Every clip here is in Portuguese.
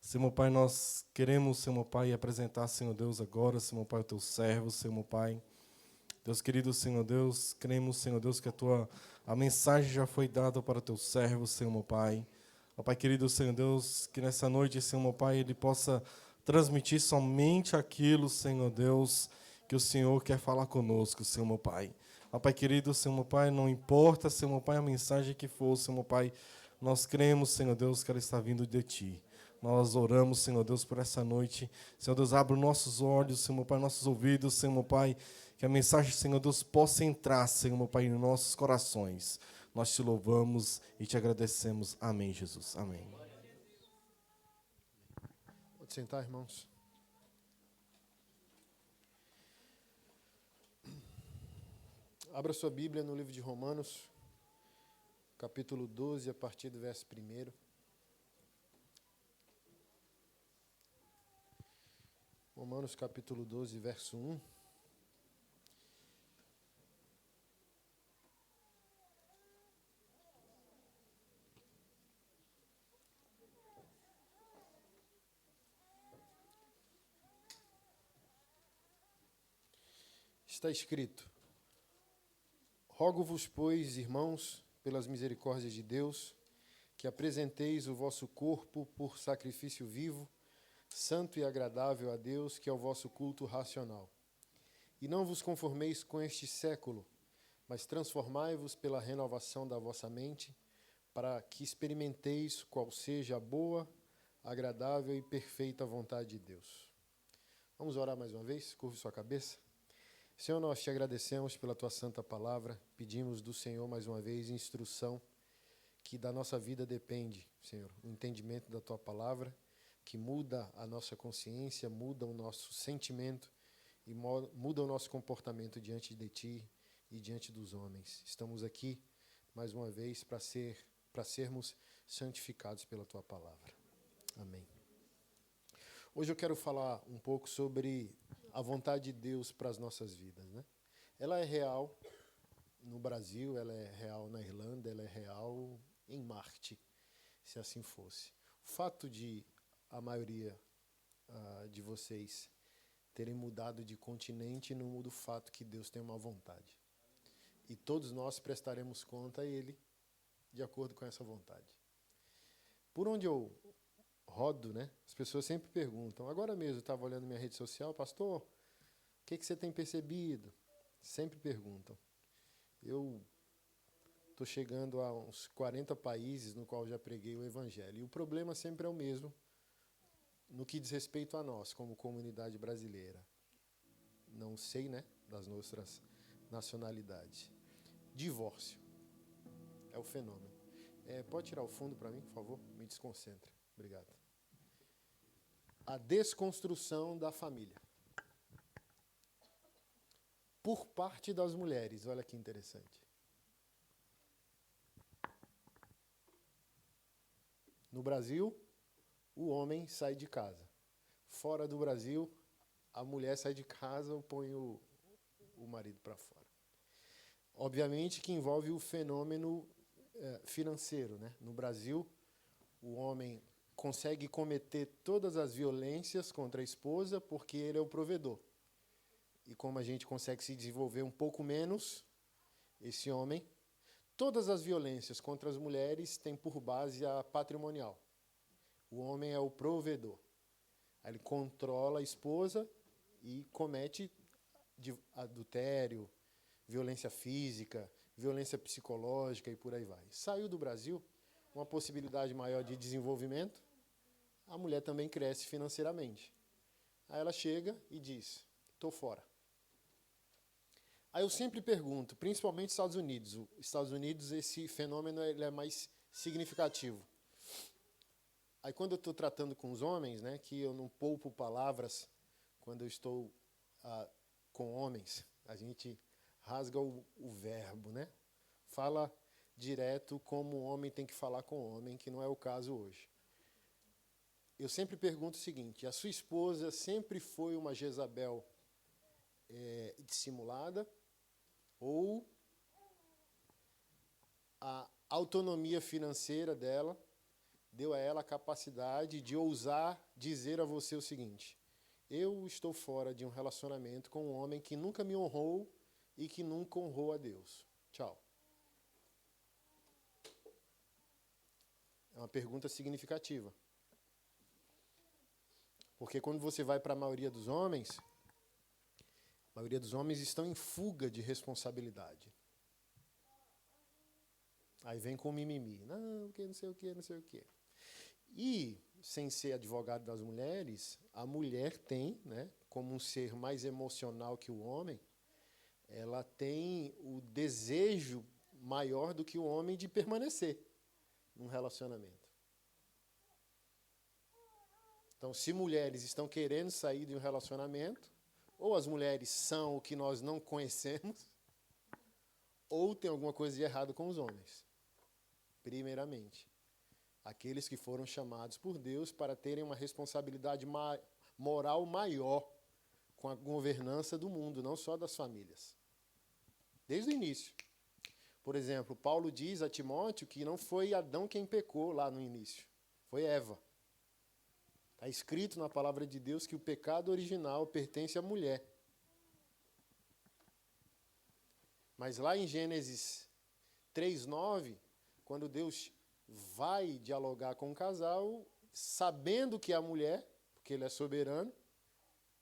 Senhor meu Pai, nós queremos, Senhor meu Pai, apresentar, Senhor Deus, agora, Senhor meu Pai, o teu servo, Senhor meu Pai. Deus querido, Senhor Deus, cremos, Senhor Deus, que a mensagem já foi dada para o teu servo, Senhor meu Pai. Ó Pai querido, Senhor Deus, que nessa noite, Senhor meu Pai, ele possa transmitir somente aquilo, Senhor Deus, que o Senhor quer falar conosco, Senhor meu Pai. Ó Pai querido, Senhor meu Pai, não importa, Senhor meu Pai, a mensagem que for, Senhor meu Pai, nós cremos, Senhor Deus, que ela está vindo de Ti. Nós oramos, Senhor Deus, por essa noite. Senhor Deus, abre os nossos olhos, Senhor meu Pai, nossos ouvidos, Senhor meu Pai, que a mensagem, Senhor Deus, possa entrar, Senhor meu Pai, em nossos corações. Nós te louvamos e te agradecemos. Amém, Jesus. Amém. Pode sentar, irmãos. Abra sua Bíblia no livro de Romanos, capítulo 12, a partir do verso 1. Romanos, capítulo 12, verso 1. Está escrito: Rogo-vos, pois, irmãos, pelas misericórdias de Deus, que apresenteis o vosso corpo por sacrifício vivo, santo e agradável a Deus, que é o vosso culto racional. E não vos conformeis com este século, mas transformai-vos pela renovação da vossa mente, para que experimenteis qual seja a boa, agradável e perfeita vontade de Deus. Vamos orar mais uma vez? Curve sua cabeça. Senhor, nós te agradecemos pela tua santa palavra, pedimos do Senhor mais uma vez instrução, que da nossa vida depende, Senhor, o entendimento da tua palavra, que muda a nossa consciência, muda o nosso sentimento e muda o nosso comportamento diante de ti e diante dos homens. Estamos aqui mais uma vez para sermos santificados pela tua palavra. Amém. Hoje eu quero falar um pouco sobre a vontade de Deus para as nossas vidas, né? Ela é real no Brasil, ela é real na Irlanda, ela é real em Marte, se assim fosse. O fato de a maioria de vocês terem mudado de continente não muda o fato que Deus tem uma vontade. E todos nós prestaremos conta a Ele de acordo com essa vontade. Por onde eu rodo, né? As pessoas sempre perguntam. Agora mesmo eu estava olhando minha rede social, pastor, o que você tem percebido? Sempre perguntam. Eu estou chegando a uns 40 países no qual já preguei o Evangelho. E o problema sempre é o mesmo no que diz respeito a nós, como comunidade brasileira. Não sei, né, das nossas nacionalidades. Divórcio é o fenômeno. Pode tirar o fundo para mim, por favor? Me desconcentra. Obrigado. A desconstrução da família. Por parte das mulheres, olha que interessante. No Brasil, o homem sai de casa. Fora do Brasil, a mulher sai de casa ou põe o marido para fora. Obviamente que envolve o fenômeno financeiro, né? No Brasil, o homem consegue cometer todas as violências contra a esposa porque ele é o provedor. E como a gente consegue se desenvolver um pouco menos, esse homem, todas as violências contra as mulheres têm por base a patrimonial. O homem é o provedor. Ele controla a esposa e comete adultério, violência física, violência psicológica e por aí vai. Saiu do Brasil, uma possibilidade maior de desenvolvimento, a mulher também cresce financeiramente. Aí ela chega e diz, estou fora. Aí eu sempre pergunto, principalmente Estados Unidos. Os Estados Unidos, esse fenômeno ele é mais significativo. Aí quando eu estou tratando com os homens, né, que eu não poupo palavras quando eu estou com homens, a gente rasga o verbo, né? Fala direto como o homem tem que falar com o homem, que não é o caso hoje. Eu sempre pergunto o seguinte, a sua esposa sempre foi uma Jezabel dissimulada ou a autonomia financeira dela deu a ela a capacidade de ousar dizer a você o seguinte: eu estou fora de um relacionamento com um homem que nunca me honrou e que nunca honrou a Deus. Tchau. É uma pergunta significativa. Porque quando você vai para a maioria dos homens estão em fuga de responsabilidade. Aí vem com mimimi. Não, que não sei o quê, não sei o quê. E, sem ser advogado das mulheres, a mulher tem, né, como um ser mais emocional que o homem, ela tem o desejo maior do que o homem de permanecer num relacionamento. Então, se mulheres estão querendo sair de um relacionamento, ou as mulheres são o que nós não conhecemos, ou tem alguma coisa de errado com os homens. Primeiramente, aqueles que foram chamados por Deus para terem uma responsabilidade moral maior com a governança do mundo, não só das famílias. Desde o início. Por exemplo, Paulo diz a Timóteo que não foi Adão quem pecou lá no início, foi Eva. Está escrito na palavra de Deus que o pecado original pertence à mulher. Mas lá em Gênesis 3:9, quando Deus vai dialogar com o casal, sabendo que é a mulher, porque ele é soberano,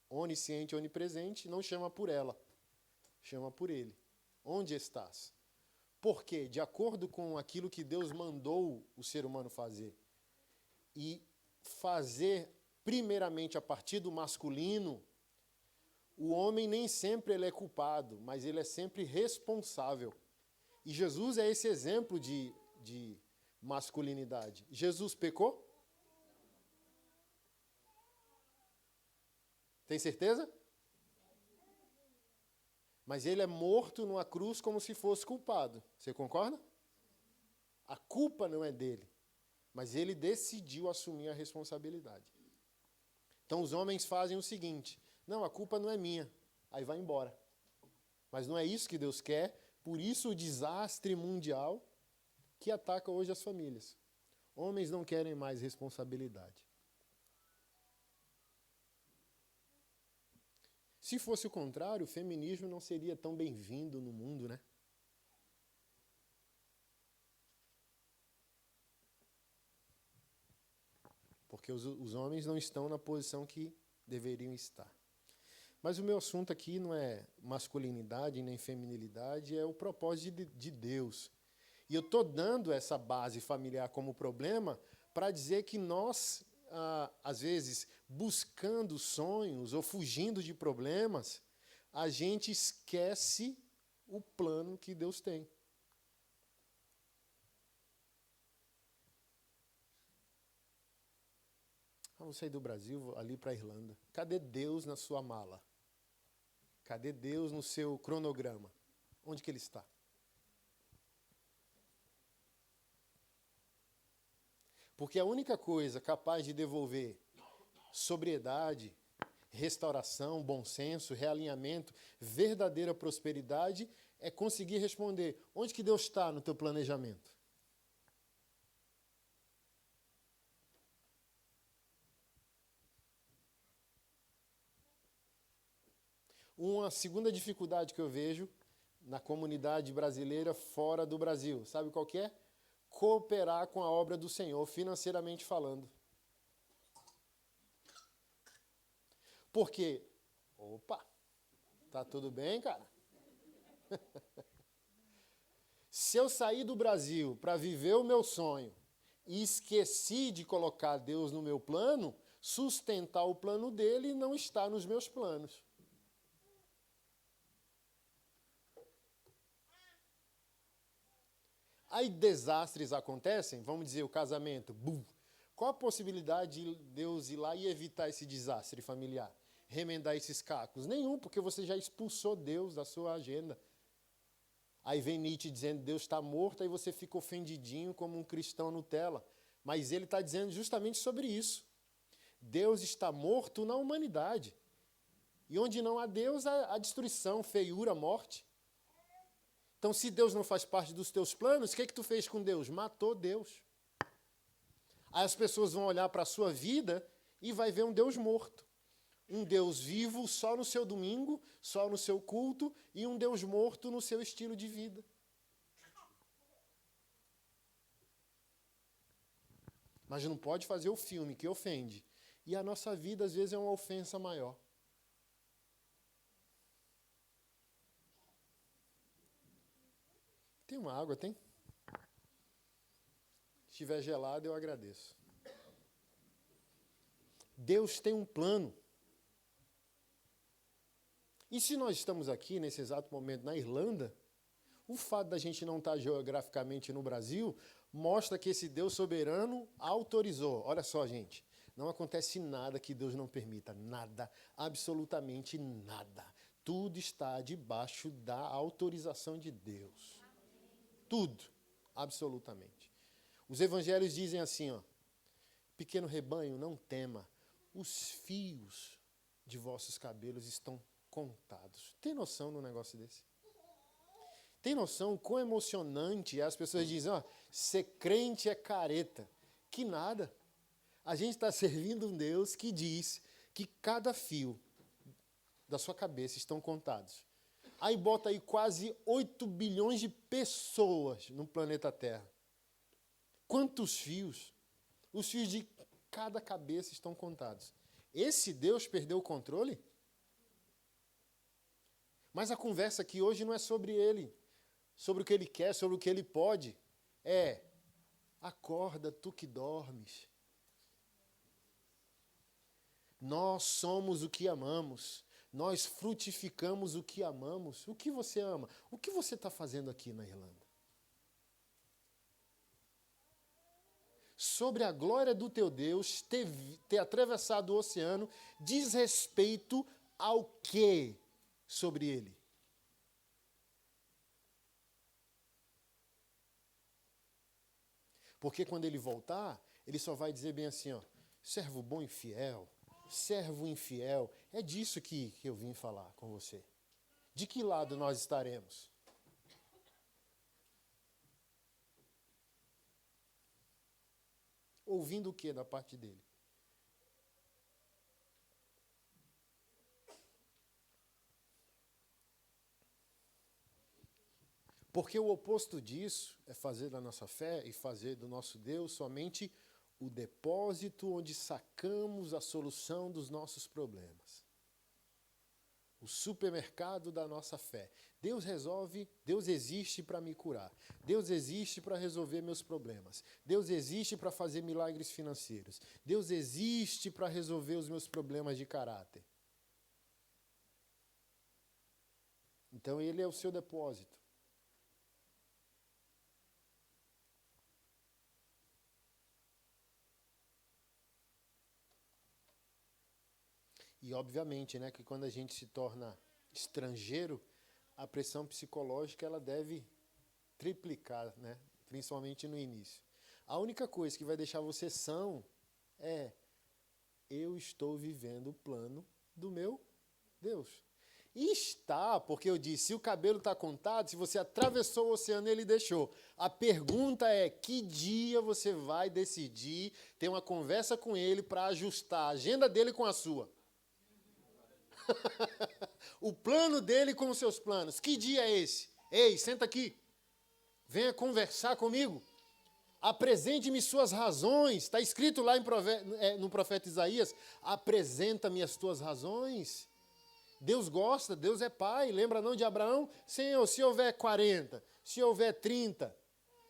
onisciente, onipresente, não chama por ela, chama por ele. Onde estás? Por quê? De acordo com aquilo que Deus mandou o ser humano fazer. E fazer primeiramente a partir do masculino, o homem nem sempre ele é culpado, mas ele é sempre responsável. E Jesus é esse exemplo de masculinidade. Jesus pecou? Tem certeza? Mas ele é morto numa cruz como se fosse culpado. Você concorda? A culpa não é dele, mas ele decidiu assumir a responsabilidade. Então os homens fazem o seguinte: não, a culpa não é minha, aí vai embora. Mas não é isso que Deus quer, por isso o desastre mundial que ataca hoje as famílias. Homens não querem mais responsabilidade. Se fosse o contrário, o feminismo não seria tão bem-vindo no mundo, né? Porque os homens não estão na posição que deveriam estar. Mas o meu assunto aqui não é masculinidade nem feminilidade, é o propósito de Deus. E eu estou dando essa base familiar como problema para dizer que nós, às vezes, buscando sonhos ou fugindo de problemas, a gente esquece o plano que Deus tem. Vou sair do Brasil, vou ali para a Irlanda. Cadê Deus na sua mala? Cadê Deus no seu cronograma? Onde que ele está? Porque a única coisa capaz de devolver sobriedade, restauração, bom senso, realinhamento, verdadeira prosperidade é conseguir responder: onde que Deus está no teu planejamento? Uma segunda dificuldade que eu vejo na comunidade brasileira fora do Brasil, sabe qual que é? Cooperar com a obra do Senhor, financeiramente falando. Por quê? Opa, tá tudo bem, cara? Se eu sair do Brasil para viver o meu sonho e esqueci de colocar Deus no meu plano, sustentar o plano dele não está nos meus planos. Aí desastres acontecem, vamos dizer, o casamento, bum. Qual a possibilidade de Deus ir lá e evitar esse desastre familiar? Remendar esses cacos? Nenhum, porque você já expulsou Deus da sua agenda. Aí vem Nietzsche dizendo que Deus está morto, aí você fica ofendidinho como um cristão Nutella. Mas ele está dizendo justamente sobre isso. Deus está morto na humanidade. E onde não há Deus, há destruição, feiura, morte. Então, se Deus não faz parte dos teus planos, o que tu fez com Deus? Matou Deus. Aí as pessoas vão olhar para a sua vida e vai ver um Deus morto. Um Deus vivo só no seu domingo, só no seu culto, e um Deus morto no seu estilo de vida. Mas não pode fazer o filme que ofende. E a nossa vida, às vezes, é uma ofensa maior. Tem uma água, tem? Se estiver gelado, eu agradeço. Deus tem um plano. E se nós estamos aqui, nesse exato momento, na Irlanda, o fato da gente não estar geograficamente no Brasil mostra que esse Deus soberano autorizou. Olha só, gente, não acontece nada que Deus não permita. Nada, absolutamente nada. Tudo está debaixo da autorização de Deus. Tudo, absolutamente. Os evangelhos dizem assim, ó, pequeno rebanho, não tema, os fios de vossos cabelos estão contados. Tem noção de um negócio desse? Tem noção quão emocionante é as pessoas dizem, ó, ser crente é careta. Que nada. A gente está servindo um Deus que diz que cada fio da sua cabeça estão contados. Aí bota aí quase 8 bilhões de pessoas no planeta Terra. Quantos fios? Os fios de cada cabeça estão contados. Esse Deus perdeu o controle? Mas a conversa aqui hoje não é sobre ele, sobre o que ele quer, sobre o que ele pode. É, acorda tu que dormes. Nós somos o que amamos. Nós frutificamos o que amamos. O que você ama? O que você está fazendo aqui na Irlanda? Sobre a glória do teu Deus ter atravessado o oceano, diz respeito ao quê sobre ele? Porque quando ele voltar, ele só vai dizer bem assim, ó, servo bom e fiel, servo infiel. É disso que eu vim falar com você. De que lado nós estaremos? Ouvindo o que da parte dele? Porque o oposto disso é fazer da nossa fé e fazer do nosso Deus somente o depósito onde sacamos a solução dos nossos problemas. O supermercado da nossa fé. Deus resolve, Deus existe para me curar. Deus existe para resolver meus problemas. Deus existe para fazer milagres financeiros. Deus existe para resolver os meus problemas de caráter. Então ele é o seu depósito. E, obviamente, né, que quando a gente se torna estrangeiro, a pressão psicológica ela deve triplicar, né, principalmente no início. A única coisa que vai deixar você são é eu estou vivendo o plano do meu Deus. E está, porque eu disse, se o cabelo está contado, se você atravessou o oceano, ele deixou. A pergunta é, que dia você vai decidir ter uma conversa com ele para ajustar a agenda dele com a sua? O plano dele com os seus planos. Que dia é esse? Ei, senta aqui. Venha conversar comigo. Apresente-me suas razões. Está escrito lá no profeta Isaías. Apresenta-me as tuas razões. Deus gosta, Deus é pai. Lembra não de Abraão? Senhor, se houver 40, se houver 30.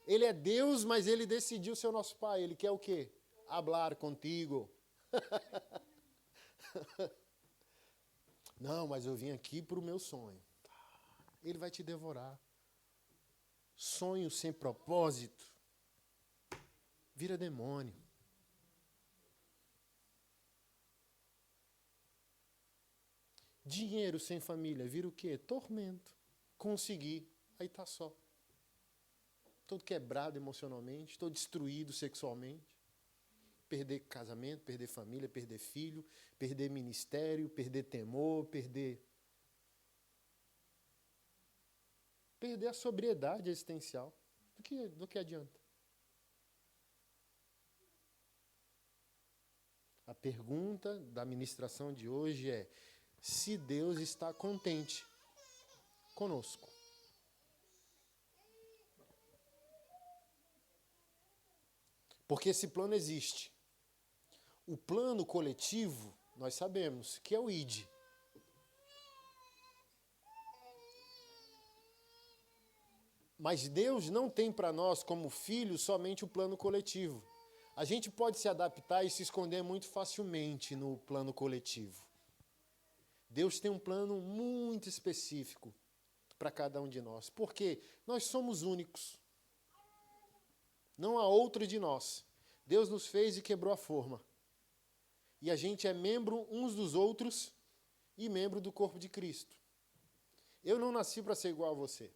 Ele é Deus, mas ele decidiu ser o nosso pai. Ele quer o quê? Hablar contigo. Não, mas eu vim aqui para o meu sonho. Ele vai te devorar. Sonho sem propósito vira demônio. Dinheiro sem família vira o quê? Tormento. Conseguir, aí tá só. Todo quebrado emocionalmente, todo destruído sexualmente. Perder casamento, perder família, perder filho, perder ministério, perder temor, perder a sobriedade existencial. Do que adianta? pergunta da ministração de hoje é: se Deus está contente conosco? Porque esse plano existe. O plano coletivo, nós sabemos, que é o ID. Mas Deus não tem para nós, como filhos, somente o plano coletivo. A gente pode se adaptar e se esconder muito facilmente no plano coletivo. Deus tem um plano muito específico para cada um de nós. Porque nós somos únicos. Não há outro de nós. Deus nos fez e quebrou a forma. E a gente é membro uns dos outros e membro do corpo de Cristo. Eu não nasci para ser igual a você.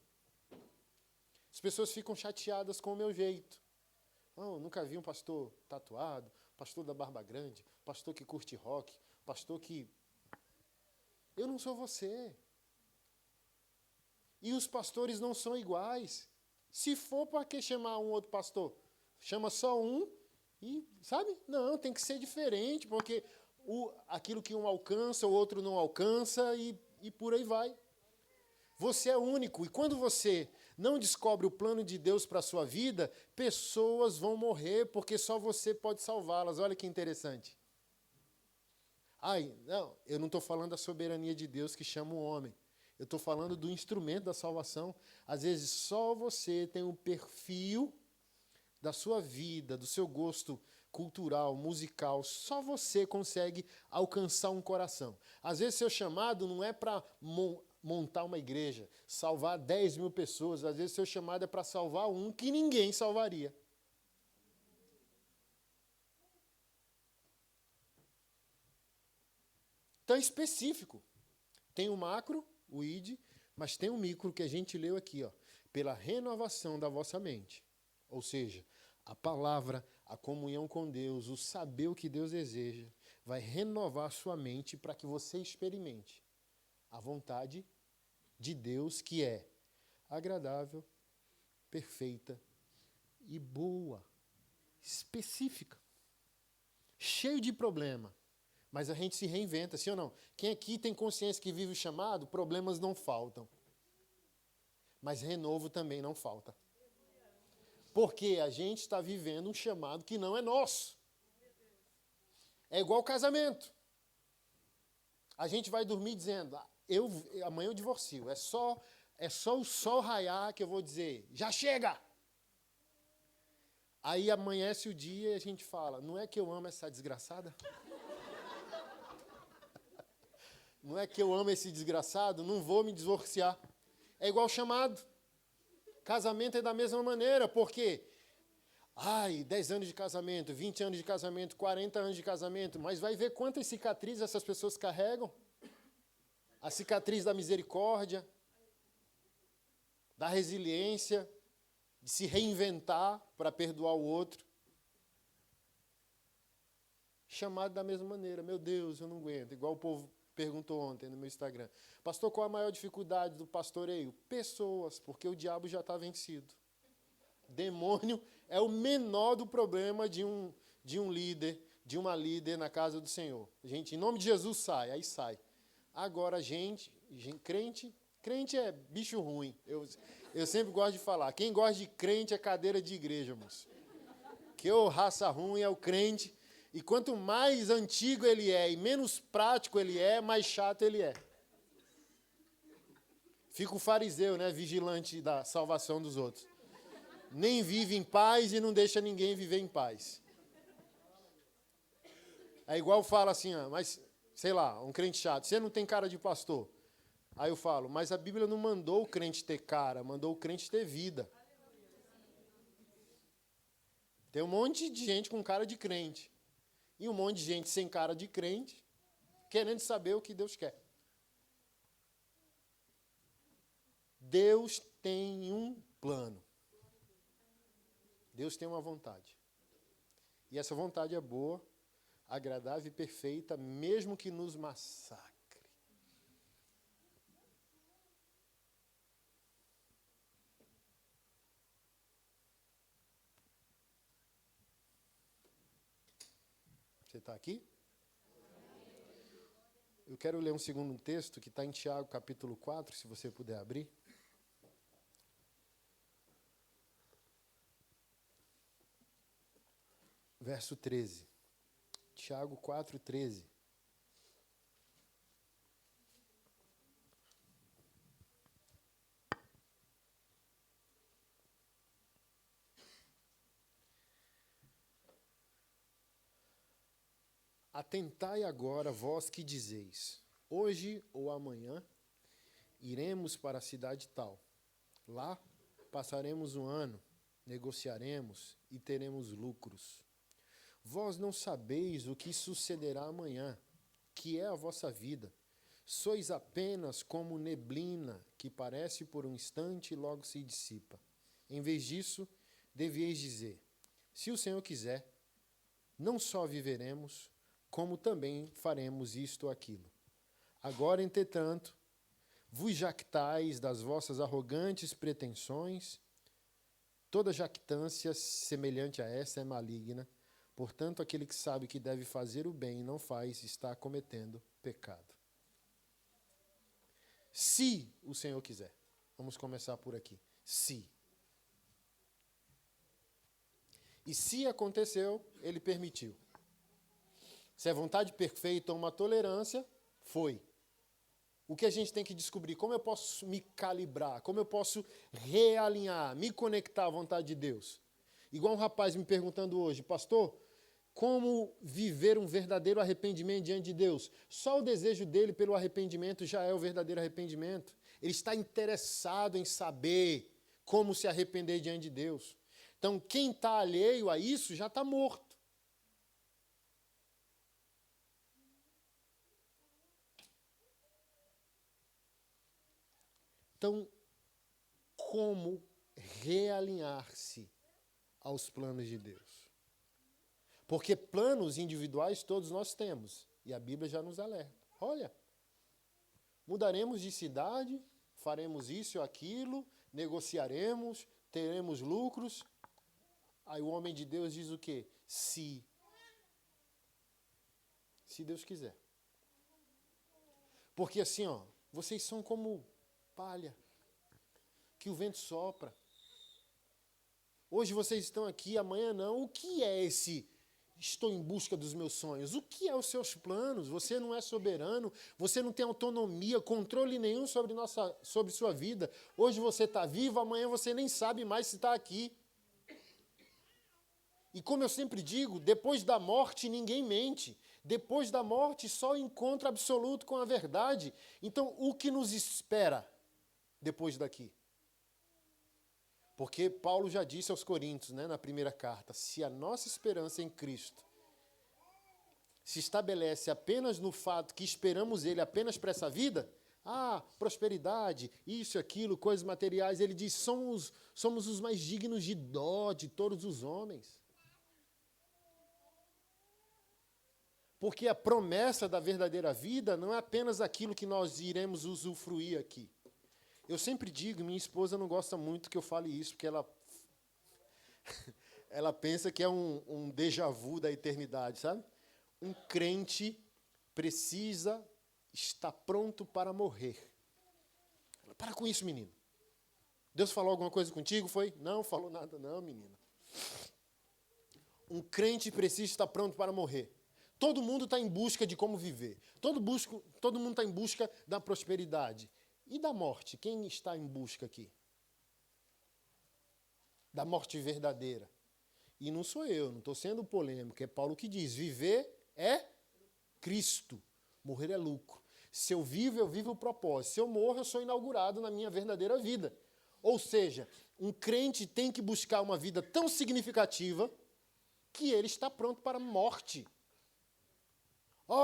As pessoas ficam chateadas com o meu jeito. Oh, nunca vi um pastor tatuado, pastor da barba grande, pastor que curte rock, pastor que... Eu não sou você. E os pastores não são iguais. Se for, para que chamar um outro pastor? Chama só um e, sabe? Não, tem que ser diferente, porque aquilo que um alcança, o outro não alcança e por aí vai. Você é único. E quando você não descobre o plano de Deus para a sua vida, pessoas vão morrer, porque só você pode salvá-las. Olha que interessante. Não, eu não estou falando da soberania de Deus que chama o homem. Eu estou falando do instrumento da salvação. Às vezes, só você tem um perfil da sua vida, do seu gosto cultural, musical. Só você consegue alcançar um coração. Às vezes, seu chamado não é para montar uma igreja, salvar 10 mil pessoas. Às vezes, seu chamado é para salvar um que ninguém salvaria. Então, é específico. Tem o macro, o ID, mas tem o micro que a gente leu aqui, ó, pela renovação da vossa mente. Ou seja, a palavra, a comunhão com Deus, o saber o que Deus deseja, vai renovar a sua mente para que você experimente a vontade de Deus, que é agradável, perfeita e boa, específica, cheio de problema. Mas a gente se reinventa, sim ou não? Quem aqui tem consciência que vive o chamado, problemas não faltam. Mas renovo também não falta. Porque a gente está vivendo um chamado que não é nosso. É igual casamento. A gente vai dormir dizendo, amanhã eu divorcio. É só o sol raiar que eu vou dizer, já chega! Aí amanhece o dia e a gente fala, não é que eu amo essa desgraçada? Não é que eu amo esse desgraçado? Não vou me divorciar. É igual chamado. Casamento é da mesma maneira, porque 10 anos de casamento, 20 anos de casamento, 40 anos de casamento, mas vai ver quantas cicatrizes essas pessoas carregam. A cicatriz da misericórdia, da resiliência, de se reinventar para perdoar o outro. Chamado da mesma maneira. Meu Deus, eu não aguento. Igual o povo perguntou ontem no meu Instagram. Pastor, qual a maior dificuldade do pastoreio? Pessoas, porque o diabo já está vencido. Demônio é o menor do problema de um líder, de uma líder na casa do Senhor. Gente, em nome de Jesus sai, aí sai. Agora, crente é bicho ruim. Eu sempre gosto de falar, quem gosta de crente é cadeira de igreja, moço. Que raça ruim é o crente. E quanto mais antigo ele é e menos prático ele é, mais chato ele é. Fica o fariseu, né, vigilante da salvação dos outros. Nem vive em paz e não deixa ninguém viver em paz. É igual fala assim, mas, sei lá, um crente chato, você não tem cara de pastor. Aí eu falo, mas a Bíblia não mandou o crente ter cara, mandou o crente ter vida. Tem um monte de gente com cara de crente. E um monte de gente sem cara de crente, querendo saber o que Deus quer. Deus tem um plano. Deus tem uma vontade. E essa vontade é boa, agradável e perfeita, mesmo que nos massacre. Você está aqui? Eu quero ler um segundo texto que está em Tiago, capítulo 4, se você puder abrir. Verso 13. Tiago 4, 13. Atentai agora, vós que dizeis, hoje ou amanhã iremos para a cidade tal. Lá passaremos um ano, negociaremos e teremos lucros. Vós não sabeis o que sucederá amanhã, que é a vossa vida. Sois apenas como neblina, que parece por um instante e logo se dissipa. Em vez disso, devieis dizer, se o Senhor quiser, não só viveremos, como também faremos isto ou aquilo. Agora, entretanto, vos jactais das vossas arrogantes pretensões. Toda jactância semelhante a essa é maligna. Portanto, aquele que sabe que deve fazer o bem e não faz, está cometendo pecado. Se o Senhor quiser. Vamos começar por aqui. Se. E se aconteceu, ele permitiu. Se é vontade perfeita ou uma tolerância, foi. O que a gente tem que descobrir? Como eu posso me calibrar? Como eu posso realinhar, me conectar à vontade de Deus? Igual um rapaz me perguntando hoje, pastor, como viver um verdadeiro arrependimento diante de Deus? Só o desejo dele pelo arrependimento já é o verdadeiro arrependimento. Ele está interessado em saber como se arrepender diante de Deus. Então, quem está alheio a isso já está morto. Então, como realinhar-se aos planos de Deus? Porque planos individuais todos nós temos, e a Bíblia já nos alerta. Olha, mudaremos de cidade, faremos isso ou aquilo, negociaremos, teremos lucros. Aí o homem de Deus diz o quê? Se Deus quiser. Porque assim, ó, vocês são como palha, que o vento sopra. Hoje vocês estão aqui, amanhã não. O que é esse estou em busca dos meus sonhos? O que é os seus planos? Você não é soberano, você não tem autonomia, controle nenhum sobre sua vida. Hoje você está vivo, amanhã você nem sabe mais se está aqui. E como eu sempre digo, depois da morte ninguém mente. Depois da morte só o encontro absoluto com a verdade. Então, o que nos espera depois daqui? Porque Paulo já disse aos Coríntios, né, na primeira carta, se a nossa esperança em Cristo se estabelece apenas no fato que esperamos Ele apenas para essa vida, prosperidade, isso e aquilo, coisas materiais, ele diz, somos os mais dignos de dó de todos os homens. Porque a promessa da verdadeira vida não é apenas aquilo que nós iremos usufruir aqui. Eu sempre digo, minha esposa não gosta muito que eu fale isso, porque ela pensa que é um déjà vu da eternidade, sabe? Um crente precisa estar pronto para morrer. Para com isso, menino. Deus falou alguma coisa contigo, foi? Não, falou nada não, menina. Um crente precisa estar pronto para morrer. Todo mundo está em busca de como viver. Todo mundo está em busca da prosperidade. E da morte? Quem está em busca aqui? Da morte verdadeira. E não sou eu, não estou sendo polêmico. É Paulo que diz, viver é Cristo. Morrer é lucro. Se eu vivo o propósito. Se eu morro, eu sou inaugurado na minha verdadeira vida. Ou seja, um crente tem que buscar uma vida tão significativa que ele está pronto para a morte.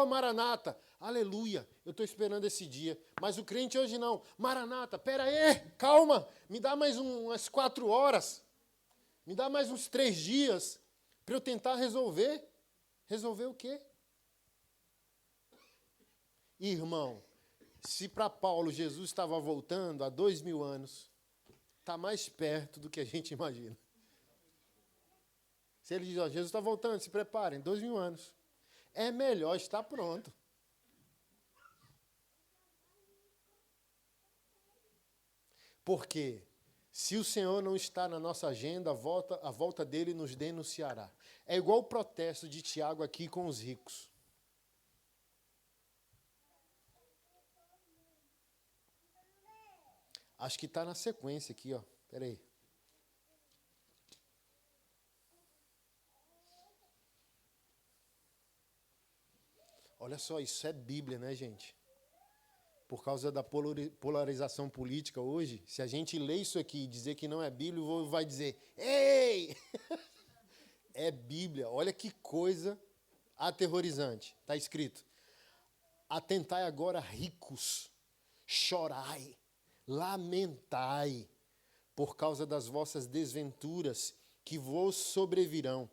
Maranata, aleluia, eu estou esperando esse dia. Mas o crente hoje não. Maranata, pera aí, calma, me dá mais umas 4 horas. Me dá mais uns 3 dias para eu tentar resolver. Resolver o quê? Irmão, se para Paulo Jesus estava voltando há 2000 anos, está mais perto do que a gente imagina. Se ele diz, Jesus está voltando, se preparem, 2000 anos. É melhor estar pronto. Porque se o Senhor não está na nossa agenda, a volta dele nos denunciará. É igual o protesto de Tiago aqui com os ricos. Acho que está na sequência aqui, ó. Espera aí. Olha só, isso é Bíblia, né, gente? Por causa da polarização política hoje, se a gente ler isso aqui e dizer que não é Bíblia, o povo vai dizer, ei! É Bíblia. Olha que coisa aterrorizante. Está escrito, atentai agora, ricos, chorai, lamentai, por causa das vossas desventuras que vos sobrevirão.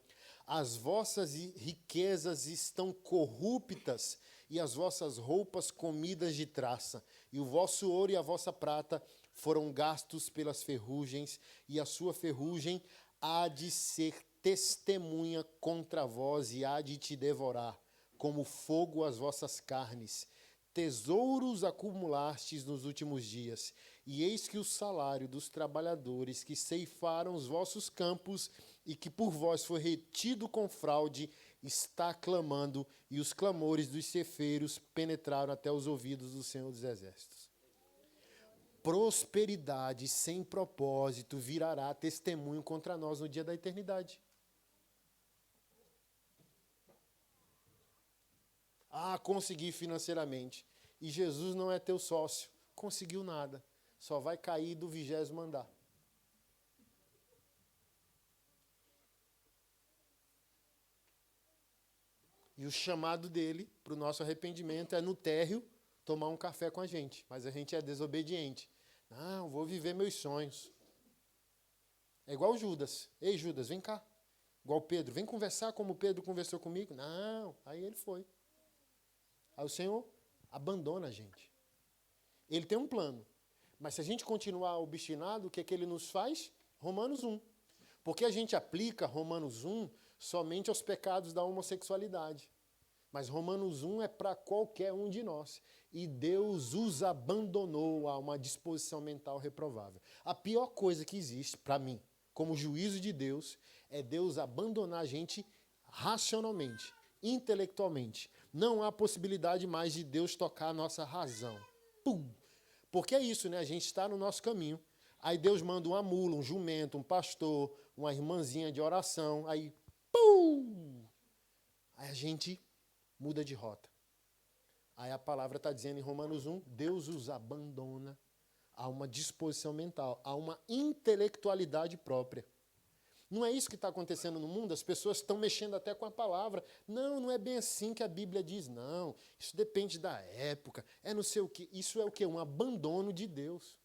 As vossas riquezas estão corruptas e as vossas roupas comidas de traça. E o vosso ouro e a vossa prata foram gastos pelas ferrugens, e a sua ferrugem há de ser testemunha contra vós e há de te devorar, como fogo as vossas carnes. Tesouros acumulastes nos últimos dias, e eis que o salário dos trabalhadores que ceifaram os vossos campos e que por vós foi retido com fraude, está clamando, e os clamores dos ceifeiros penetraram até os ouvidos do Senhor dos Exércitos. Prosperidade sem propósito virará testemunho contra nós no dia da eternidade. Ah, consegui financeiramente. E Jesus não é teu sócio. Conseguiu nada. Só vai cair do 20º andar. E o chamado dele para o nosso arrependimento é no térreo tomar um café com a gente. Mas a gente é desobediente. Não, vou viver meus sonhos. É igual Judas. Ei, Judas, vem cá. Igual Pedro. Vem conversar como Pedro conversou comigo. Não, aí ele foi. Aí o Senhor abandona a gente. Ele tem um plano. Mas se a gente continuar obstinado, o que é que ele nos faz? Romanos 1. Porque a gente aplica Romanos 1 somente aos pecados da homossexualidade. Mas Romanos 1 é para qualquer um de nós. E Deus os abandonou a uma disposição mental reprovável. A pior coisa que existe para mim, como juízo de Deus, é Deus abandonar a gente racionalmente, intelectualmente. Não há possibilidade mais de Deus tocar a nossa razão. Pum! Porque é isso, né? A gente está no nosso caminho. Aí Deus manda uma mula, um jumento, um pastor, uma irmãzinha de oração. Aí, pum! Aí a gente muda de rota. Aí a palavra está dizendo em Romanos 1, Deus os abandona a uma disposição mental, a uma intelectualidade própria. Não é isso que está acontecendo no mundo? As pessoas estão mexendo até com a palavra. Não, não é bem assim que a Bíblia diz. Não, isso depende da época. É não sei o quê. Isso é o quê? Um abandono de Deus.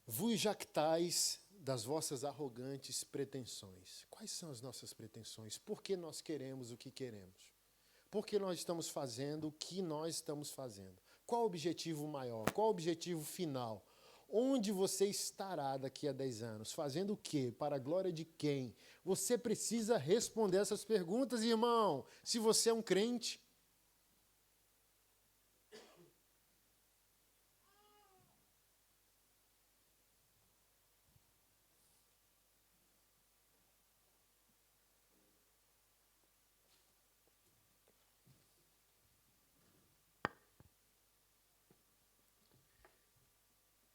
Vos jactais das vossas arrogantes pretensões. Quais são as nossas pretensões? Por que nós queremos o que queremos? Por que nós estamos fazendo o que nós estamos fazendo? Qual o objetivo maior? Qual o objetivo final? Onde você estará daqui a 10 anos? Fazendo o quê? Para a glória de quem? Você precisa responder essas perguntas, irmão. Se você é um crente.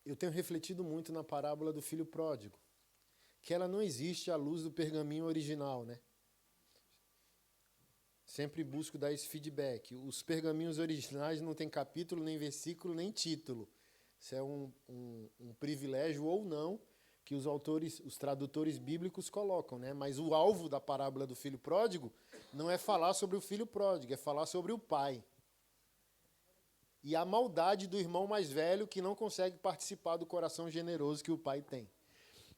Eu tenho refletido muito na parábola do filho pródigo, que ela não existe à luz do pergaminho original, né? Sempre busco dar esse feedback. Os pergaminhos originais não têm capítulo, nem versículo, nem título. Isso é um privilégio ou não que os tradutores bíblicos colocam, né? Mas o alvo da parábola do filho pródigo não é falar sobre o filho pródigo, é falar sobre o pai. E a maldade do irmão mais velho que não consegue participar do coração generoso que o pai tem.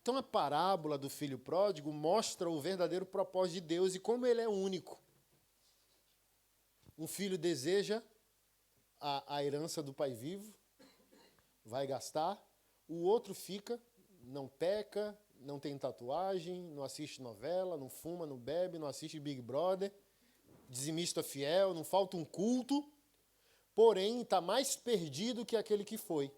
Então a parábola do filho pródigo mostra o verdadeiro propósito de Deus e como ele é único. Um filho deseja a herança do pai vivo, vai gastar, o outro fica não peca, não tem tatuagem, não assiste novela, não fuma, não bebe, não assiste Big Brother, dizimista fiel, não falta um culto, porém está mais perdido que aquele que foi.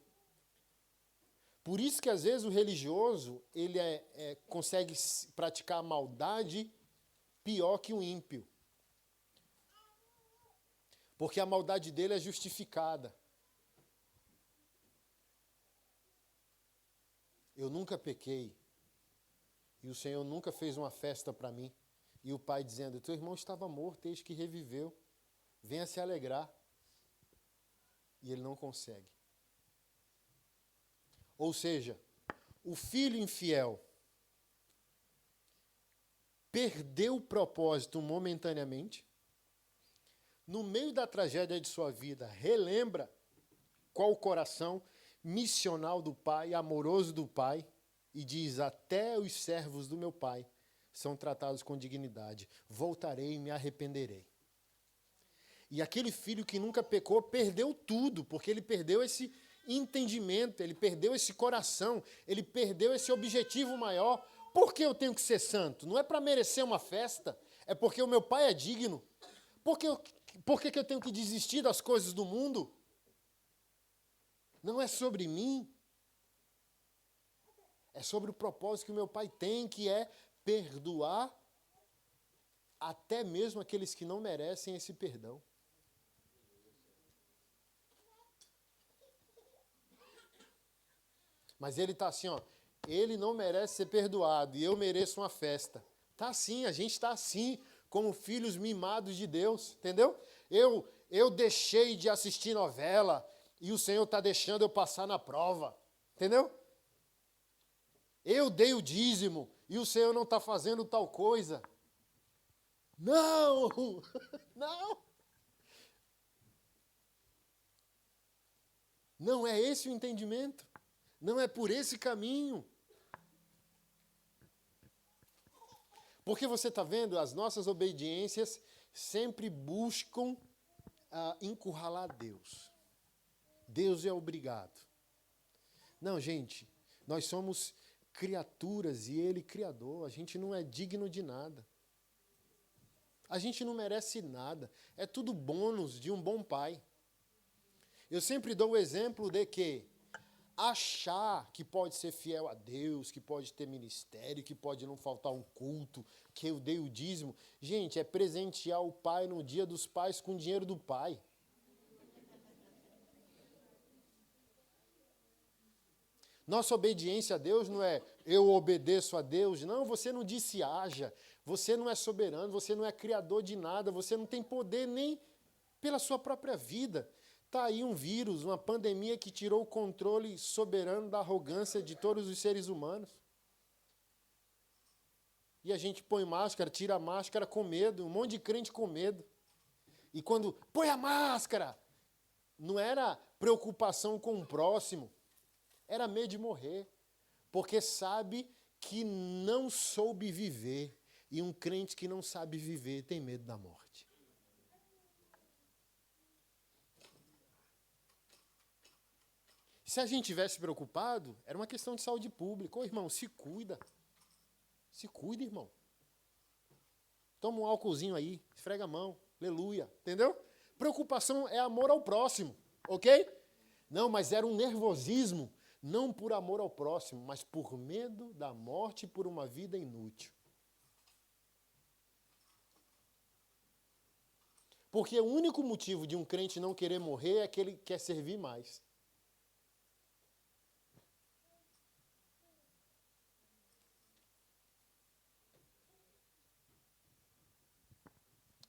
Por isso que às vezes o religioso ele consegue praticar a maldade pior que o ímpio. Porque a maldade dele é justificada. Eu nunca pequei. E o Senhor nunca fez uma festa para mim. E o pai dizendo, teu irmão estava morto, eis que reviveu. Venha se alegrar. E ele não consegue. Ou seja, o filho infiel perdeu o propósito momentaneamente. No meio da tragédia de sua vida, relembra qual o coração missional do pai, amoroso do pai, e diz, até os servos do meu pai são tratados com dignidade. Voltarei e me arrependerei. E aquele filho que nunca pecou perdeu tudo, porque ele perdeu esse entendimento, ele perdeu esse coração, ele perdeu esse objetivo maior. Por que eu tenho que ser santo? Não é para merecer uma festa, é porque o meu pai é digno. Por que eu tenho que desistir das coisas do mundo? Não é sobre mim. É sobre o propósito que o meu pai tem, que é perdoar até mesmo aqueles que não merecem esse perdão. Mas ele está assim, ó, ele não merece ser perdoado e eu mereço uma festa. Está assim, a gente está assim, como filhos mimados de Deus, entendeu? Eu deixei de assistir novela e o Senhor está deixando eu passar na prova, entendeu? Eu dei o dízimo e o Senhor não está fazendo tal coisa. Não! Não! Não é esse o entendimento. Não é por esse caminho. Porque você está vendo, as nossas obediências sempre buscam encurralar Deus. Deus é obrigado. Não, gente, nós somos criaturas e Ele criador. A gente não é digno de nada. A gente não merece nada. É tudo bônus de um bom pai. Eu sempre dou o exemplo de que achar que pode ser fiel a Deus, que pode ter ministério, que pode não faltar um culto, que eu dei o dízimo. Gente, é presentear o pai no dia dos pais com o dinheiro do pai. Nossa obediência a Deus não é eu obedeço a Deus. Não, você não disse haja. Você não é soberano, você não é criador de nada, você não tem poder nem pela sua própria vida. Está aí um vírus, uma pandemia que tirou o controle soberano da arrogância de todos os seres humanos. E a gente põe máscara, tira a máscara com medo, um monte de crente com medo. E quando põe a máscara, não era preocupação com o próximo, era medo de morrer, porque sabe que não soube viver. E um crente que não sabe viver tem medo da morte. Se a gente tivesse preocupado, era uma questão de saúde pública. Ô, irmão, se cuida. Se cuida, irmão. Toma um álcoolzinho aí, esfrega a mão, aleluia, entendeu? Preocupação é amor ao próximo, ok? Não, mas era um nervosismo, não por amor ao próximo, mas por medo da morte e por uma vida inútil. Porque o único motivo de um crente não querer morrer é que ele quer servir mais.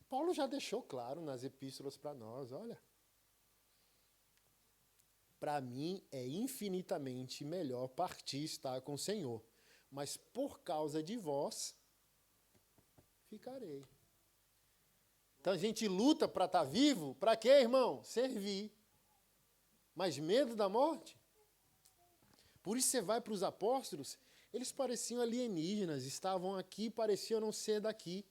Paulo já deixou claro nas epístolas para nós, olha. Para mim é infinitamente melhor partir e estar com o Senhor. Mas por causa de vós, ficarei. Então a gente luta para estar vivo, para quê, irmão? Servir. Mas medo da morte? Por isso você vai para os apóstolos, eles pareciam alienígenas, estavam aqui, pareciam não ser daqui.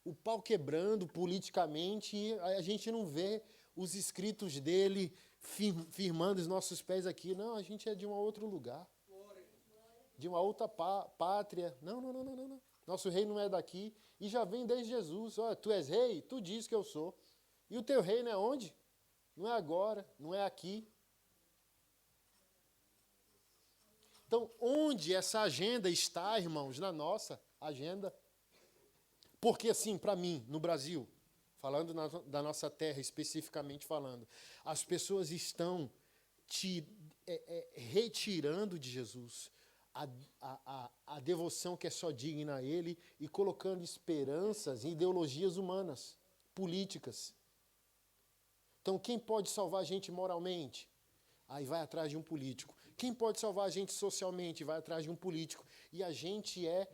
O pau quebrando politicamente, a gente não vê os escritos dele firmando os nossos pés aqui. Não, a gente é de um outro lugar. De uma outra pátria. Não, não, não, não, não. Nosso rei não é daqui. E já vem desde Jesus. Olha, tu és rei? Tu diz que eu sou. E o teu reino é onde? Não é agora, não é aqui. Então, onde essa agenda está, irmãos? Na nossa agenda. Porque, assim, para mim, no Brasil, falando da nossa terra especificamente falando, as pessoas estão retirando de Jesus a devoção que é só digna a Ele e colocando esperanças em ideologias humanas, políticas. Então, quem pode salvar a gente moralmente? Aí vai atrás de um político. Quem pode salvar a gente socialmente? Vai atrás de um político. E a gente é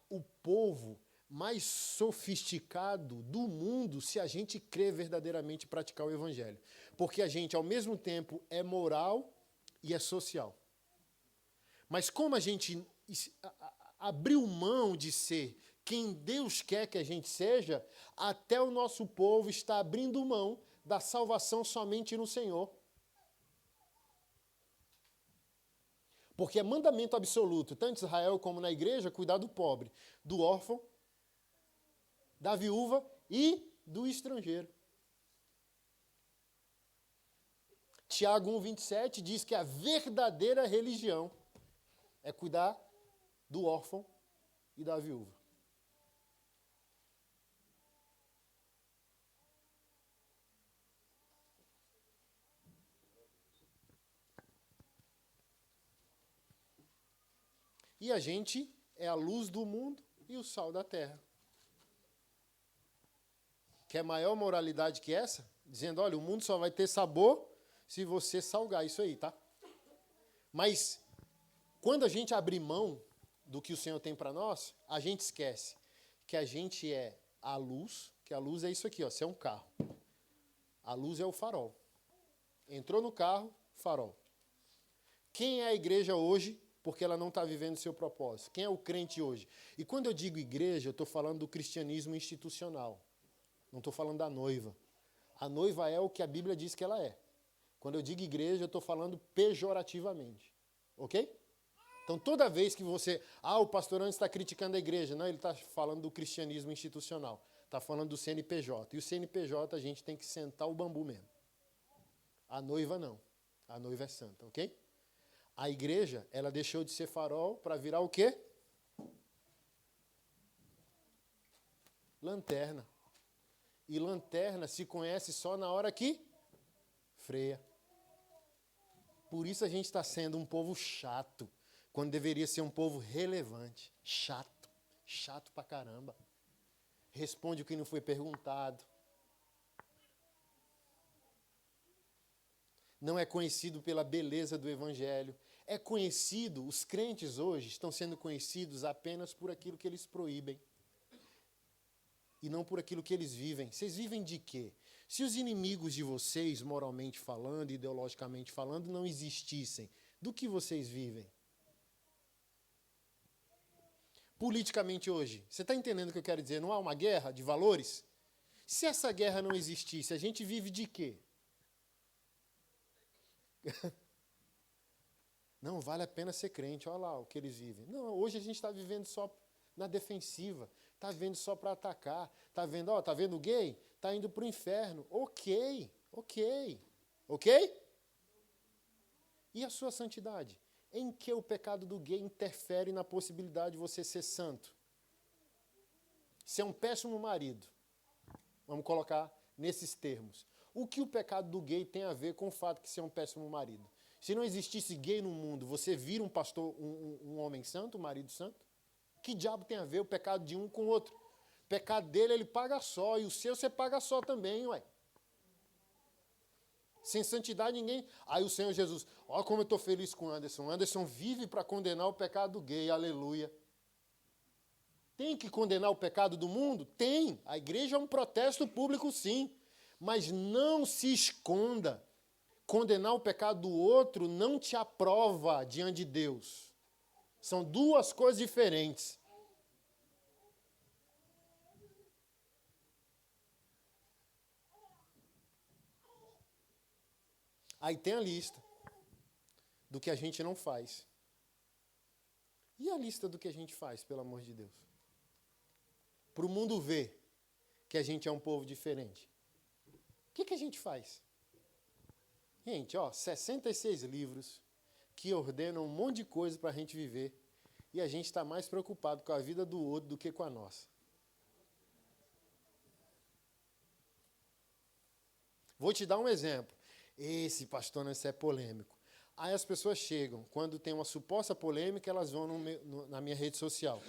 o povo mais sofisticado do mundo se a gente crê verdadeiramente praticar o Evangelho. Porque a gente, ao mesmo tempo, é moral e é social. Mas como a gente abriu mão de ser quem Deus quer que a gente seja, até o nosso povo está abrindo mão da salvação somente no Senhor. Porque é mandamento absoluto, tanto em Israel como na igreja, cuidar do pobre, do órfão, da viúva e do estrangeiro. Tiago 1,27 diz que a verdadeira religião é cuidar do órfão e da viúva. E a gente é a luz do mundo e o sal da terra. Quer maior moralidade que essa? Dizendo, olha, o mundo só vai ter sabor se você salgar isso aí, tá? Mas, quando a gente abre mão do que o Senhor tem para nós, a gente esquece que a gente é a luz, que a luz é isso aqui, ó, você é um carro. A luz é o farol. Entrou no carro, farol. Quem é a igreja hoje? Porque ela não está vivendo o seu propósito. Quem é o crente hoje? E quando eu digo igreja, eu estou falando do cristianismo institucional. Não estou falando da noiva. A noiva é o que a Bíblia diz que ela é. Quando eu digo igreja, eu estou falando pejorativamente. Ok? Então, toda vez que você... o pastor antes está criticando a igreja. Não, ele está falando do cristianismo institucional. Está falando do CNPJ. E o CNPJ, a gente tem que sentar o bambu mesmo. A noiva não. A noiva é santa, ok? A igreja, ela deixou de ser farol para virar o quê? Lanterna. E lanterna se conhece só na hora que freia. Por isso a gente está sendo um povo chato, quando deveria ser um povo relevante. Chato. Chato pra caramba. Responde o que não foi perguntado. Não é conhecido pela beleza do Evangelho. É conhecido, os crentes hoje estão sendo conhecidos apenas por aquilo que eles proíbem. E não por aquilo que eles vivem. Vocês vivem de quê? Se os inimigos de vocês, moralmente falando, ideologicamente falando, não existissem, do que vocês vivem? Politicamente hoje, você está entendendo o que eu quero dizer? Não há uma guerra de valores? Se essa guerra não existisse, a gente vive de quê? Não, vale a pena ser crente, olha lá o que eles vivem. Não, hoje a gente está vivendo só na defensiva, está vivendo só para atacar, está vendo, tá vendo o gay? Está indo para o inferno. Ok. E a sua santidade? Em que o pecado do gay interfere na possibilidade de você ser santo? Ser um péssimo marido. Vamos colocar nesses termos. O que o pecado do gay tem a ver com o fato de ser um péssimo marido? Se não existisse gay no mundo, você vira um pastor, um homem santo, um marido santo? Que diabo tem a ver o pecado de um com o outro? O pecado dele, ele paga só, e o seu você paga só também, ué. Sem santidade ninguém... Aí o Senhor Jesus, olha como eu estou feliz com o Anderson. O Anderson vive para condenar o pecado do gay, aleluia. Tem que condenar o pecado do mundo? Tem. A igreja é um protesto público, sim. Mas não se esconda. Condenar o pecado do outro não te aprova diante de Deus. São duas coisas diferentes. Aí tem a lista do que a gente não faz. E a lista do que a gente faz, pelo amor de Deus? Para o mundo ver que a gente é um povo diferente. O que a gente faz? Gente, 66 livros que ordenam um monte de coisa para a gente viver e a gente está mais preocupado com a vida do outro do que com a nossa. Vou te dar um exemplo. Esse pastor, isso é polêmico. Aí as pessoas chegam, quando tem uma suposta polêmica, elas vão na minha rede social.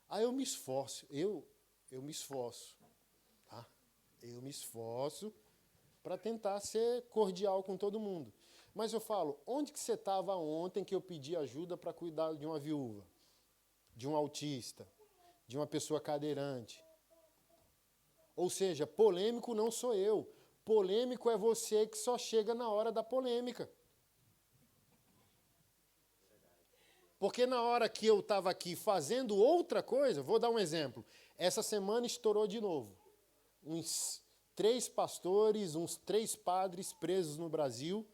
Aí eu me esforço, eu me esforço, tá? Eu me esforço para tentar ser cordial com todo mundo. Mas eu falo, onde que você estava ontem que eu pedi ajuda para cuidar de uma viúva, de um autista, de uma pessoa cadeirante? Ou seja, polêmico não sou eu. Polêmico é você que só chega na hora da polêmica. Porque na hora que eu estava aqui fazendo outra coisa, vou dar um exemplo. Essa semana estourou de novo. Uns 3 pastores, uns 3 padres presos no Brasil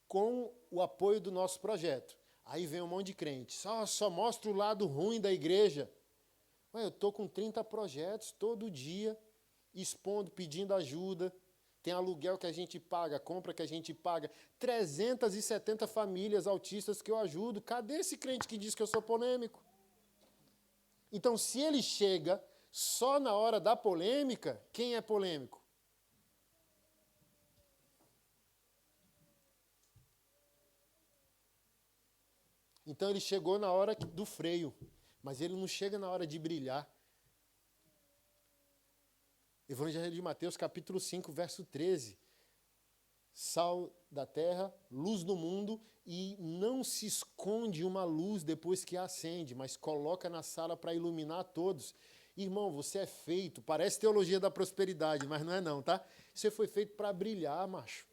com o apoio do nosso projeto. Aí vem um monte de crente. Só mostra o lado ruim da igreja. Ué, eu estou com 30 projetos todo dia, expondo, pedindo ajuda. Tem aluguel que a gente paga, compra que a gente paga. 370 famílias autistas que eu ajudo. Cadê esse crente que diz que eu sou polêmico? Então, se ele chega só na hora da polêmica, quem é polêmico? Então, ele chegou na hora do freio, mas ele não chega na hora de brilhar. Evangelho de Mateus, capítulo 5, verso 13. Sal da terra, luz do mundo, e não se esconde uma luz depois que a acende, mas coloca na sala para iluminar a todos. Irmão, você é feito, parece teologia da prosperidade, mas não é não, tá? Você foi feito para brilhar, macho.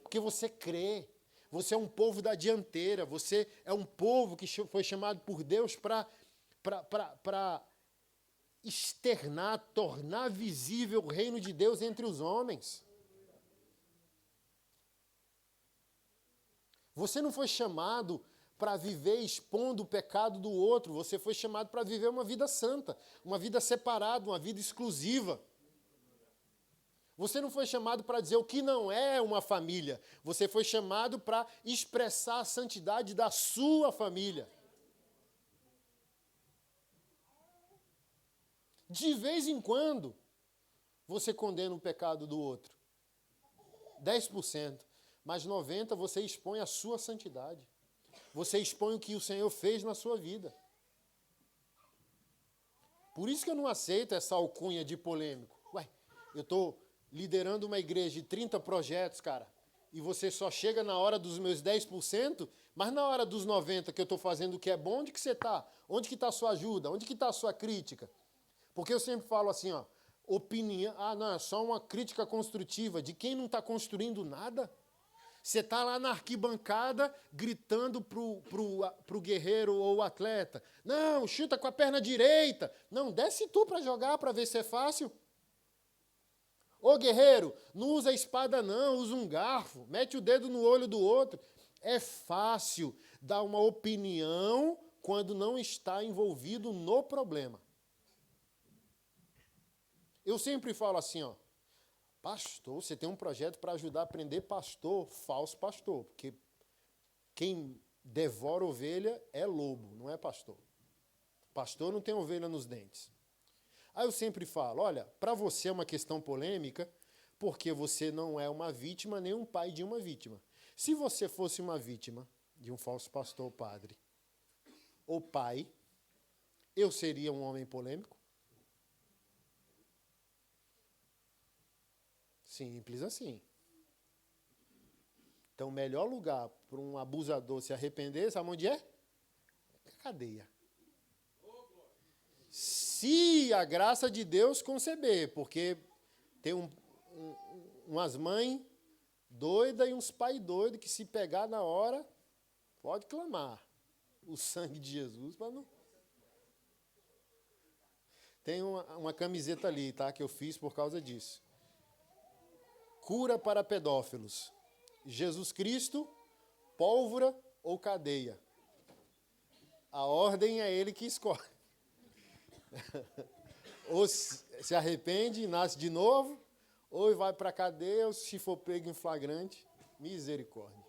Porque você crê. Você é um povo da dianteira, você é um povo que foi chamado por Deus para externar, tornar visível o reino de Deus entre os homens. Você não foi chamado para viver expondo o pecado do outro, você foi chamado para viver uma vida santa, uma vida separada, uma vida exclusiva. Você não foi chamado para dizer o que não é uma família, você foi chamado para expressar a santidade da sua família. De vez em quando, você condena o pecado do outro. 10%. Mas 90% você expõe a sua santidade. Você expõe o que o Senhor fez na sua vida. Por isso que eu não aceito essa alcunha de polêmico. Ué, eu estou liderando uma igreja de 30 projetos, cara, e você só chega na hora dos meus 10%, mas na hora dos 90% que eu estou fazendo o que é bom, onde que você está? Onde que está a sua ajuda? Onde que está a sua crítica? Porque eu sempre falo assim, opinião, não, é só uma crítica construtiva de quem não está construindo nada. Você está lá na arquibancada gritando pro guerreiro ou o atleta, não, chuta com a perna direita, não, desce tu para jogar para ver se é fácil. Ô guerreiro, não usa a espada não, usa um garfo, mete o dedo no olho do outro. É fácil dar uma opinião quando não está envolvido no problema. Eu sempre falo assim, pastor, você tem um projeto para ajudar a aprender pastor, falso pastor, porque quem devora ovelha é lobo, não é pastor. Pastor não tem ovelha nos dentes. Aí eu sempre falo, olha, para você é uma questão polêmica, porque você não é uma vítima nem um pai de uma vítima. Se você fosse uma vítima de um falso pastor ou padre, ou pai, eu seria um homem polêmico? Simples assim. Então, o melhor lugar para um abusador se arrepender, sabe onde é? Cadeia. Se a graça de Deus conceber, porque tem umas mães doidas e uns pais doidos que se pegar na hora, pode clamar o sangue de Jesus para não... Tem uma camiseta ali, tá, que eu fiz por causa disso. Cura para pedófilos. Jesus Cristo, pólvora ou cadeia. A ordem é ele que escolhe. Ou se arrepende e nasce de novo, ou vai para a cadeia, ou se for pego em flagrante, misericórdia.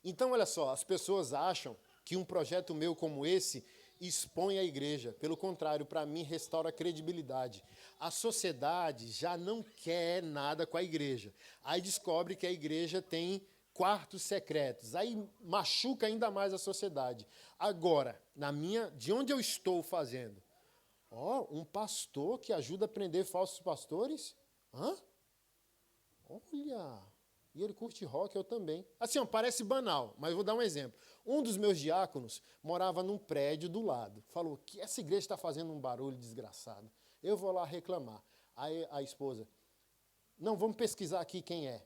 Então, olha só, as pessoas acham que um projeto meu como esse expõe a igreja. Pelo contrário, para mim, restaura a credibilidade. A sociedade já não quer nada com a igreja. Aí descobre que a igreja tem quartos secretos. Aí machuca ainda mais a sociedade. Agora, de onde eu estou fazendo? Um pastor que ajuda a prender falsos pastores? Hã? Olha, e ele curte rock, eu também. Assim, parece banal, mas eu vou dar um exemplo. Um dos meus diáconos morava num prédio do lado. Falou que essa igreja está fazendo um barulho desgraçado. Eu vou lá reclamar. Aí a esposa, não, vamos pesquisar aqui quem é.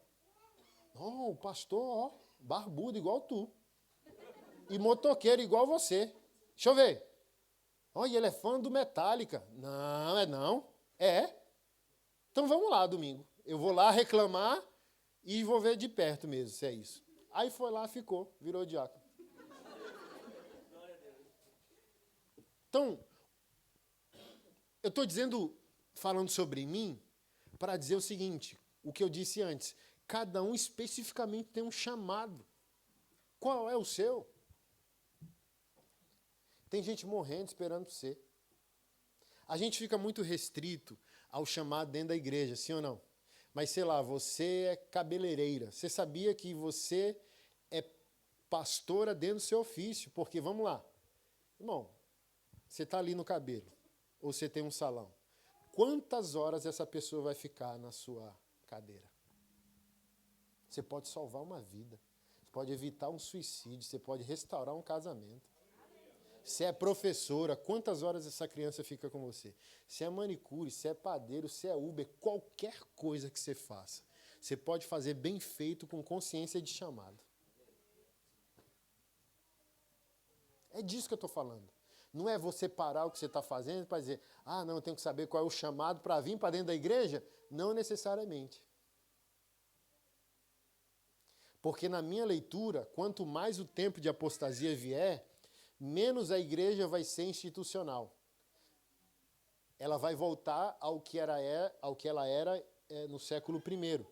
O pastor, barbudo igual tu. E motoqueiro igual você. Deixa eu ver. E ele é fã do Metallica. Não, não. É. Então vamos lá, domingo. Eu vou lá reclamar e vou ver de perto mesmo, se é isso. Aí foi lá, ficou, virou diácono. Então, eu estou falando sobre mim, para dizer o seguinte, o que eu disse antes. Cada um especificamente tem um chamado. Qual é o seu? Tem gente morrendo esperando você. A gente fica muito restrito ao chamado dentro da igreja, sim ou não? Mas, sei lá, você é cabeleireira. Você sabia que você é pastora dentro do seu ofício? Porque, vamos lá, irmão, você está ali no cabelo, ou você tem um salão. Quantas horas essa pessoa vai ficar na sua cadeira? Você pode salvar uma vida. Você pode evitar um suicídio. Você pode restaurar um casamento. Se é professora, quantas horas essa criança fica com você? Se é manicure, se é padeiro, se é Uber, qualquer coisa que você faça, você pode fazer bem feito com consciência de chamado. É disso que eu estou falando. Não é você parar o que você está fazendo para dizer, não, eu tenho que saber qual é o chamado para vir para dentro da igreja? Não necessariamente. Porque na minha leitura, quanto mais o tempo de apostasia vier, menos a igreja vai ser institucional. Ela vai voltar ao que ela era no século I.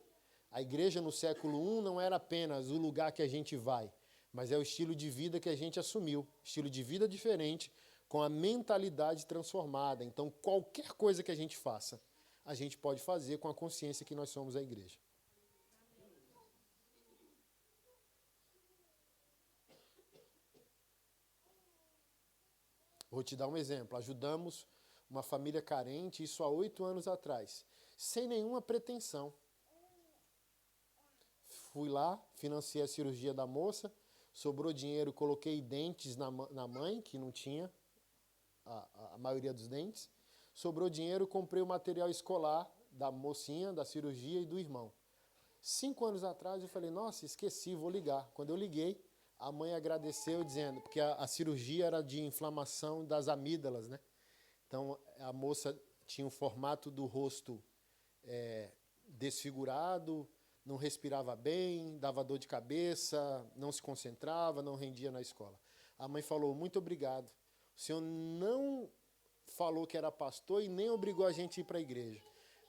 A igreja no século I não era apenas o lugar que a gente vai, mas é o estilo de vida que a gente assumiu. Estilo de vida diferente, com a mentalidade transformada. Então, qualquer coisa que a gente faça, a gente pode fazer com a consciência que nós somos a igreja. Vou te dar um exemplo. Ajudamos uma família carente, isso há 8 anos atrás, sem nenhuma pretensão. Fui lá, financei a cirurgia da moça, sobrou dinheiro, coloquei dentes na mãe, que não tinha a maioria dos dentes. Sobrou dinheiro, comprei o material escolar da mocinha, da cirurgia e do irmão. 5 anos atrás eu falei, nossa, esqueci, vou ligar. Quando eu liguei, a mãe agradeceu dizendo, porque a cirurgia era de inflamação das amígdalas, né? Então, a moça tinha o formato do rosto desfigurado, não respirava bem, dava dor de cabeça, não se concentrava, não rendia na escola. A mãe falou, muito obrigado. O senhor não falou que era pastor e nem obrigou a gente a ir para a igreja.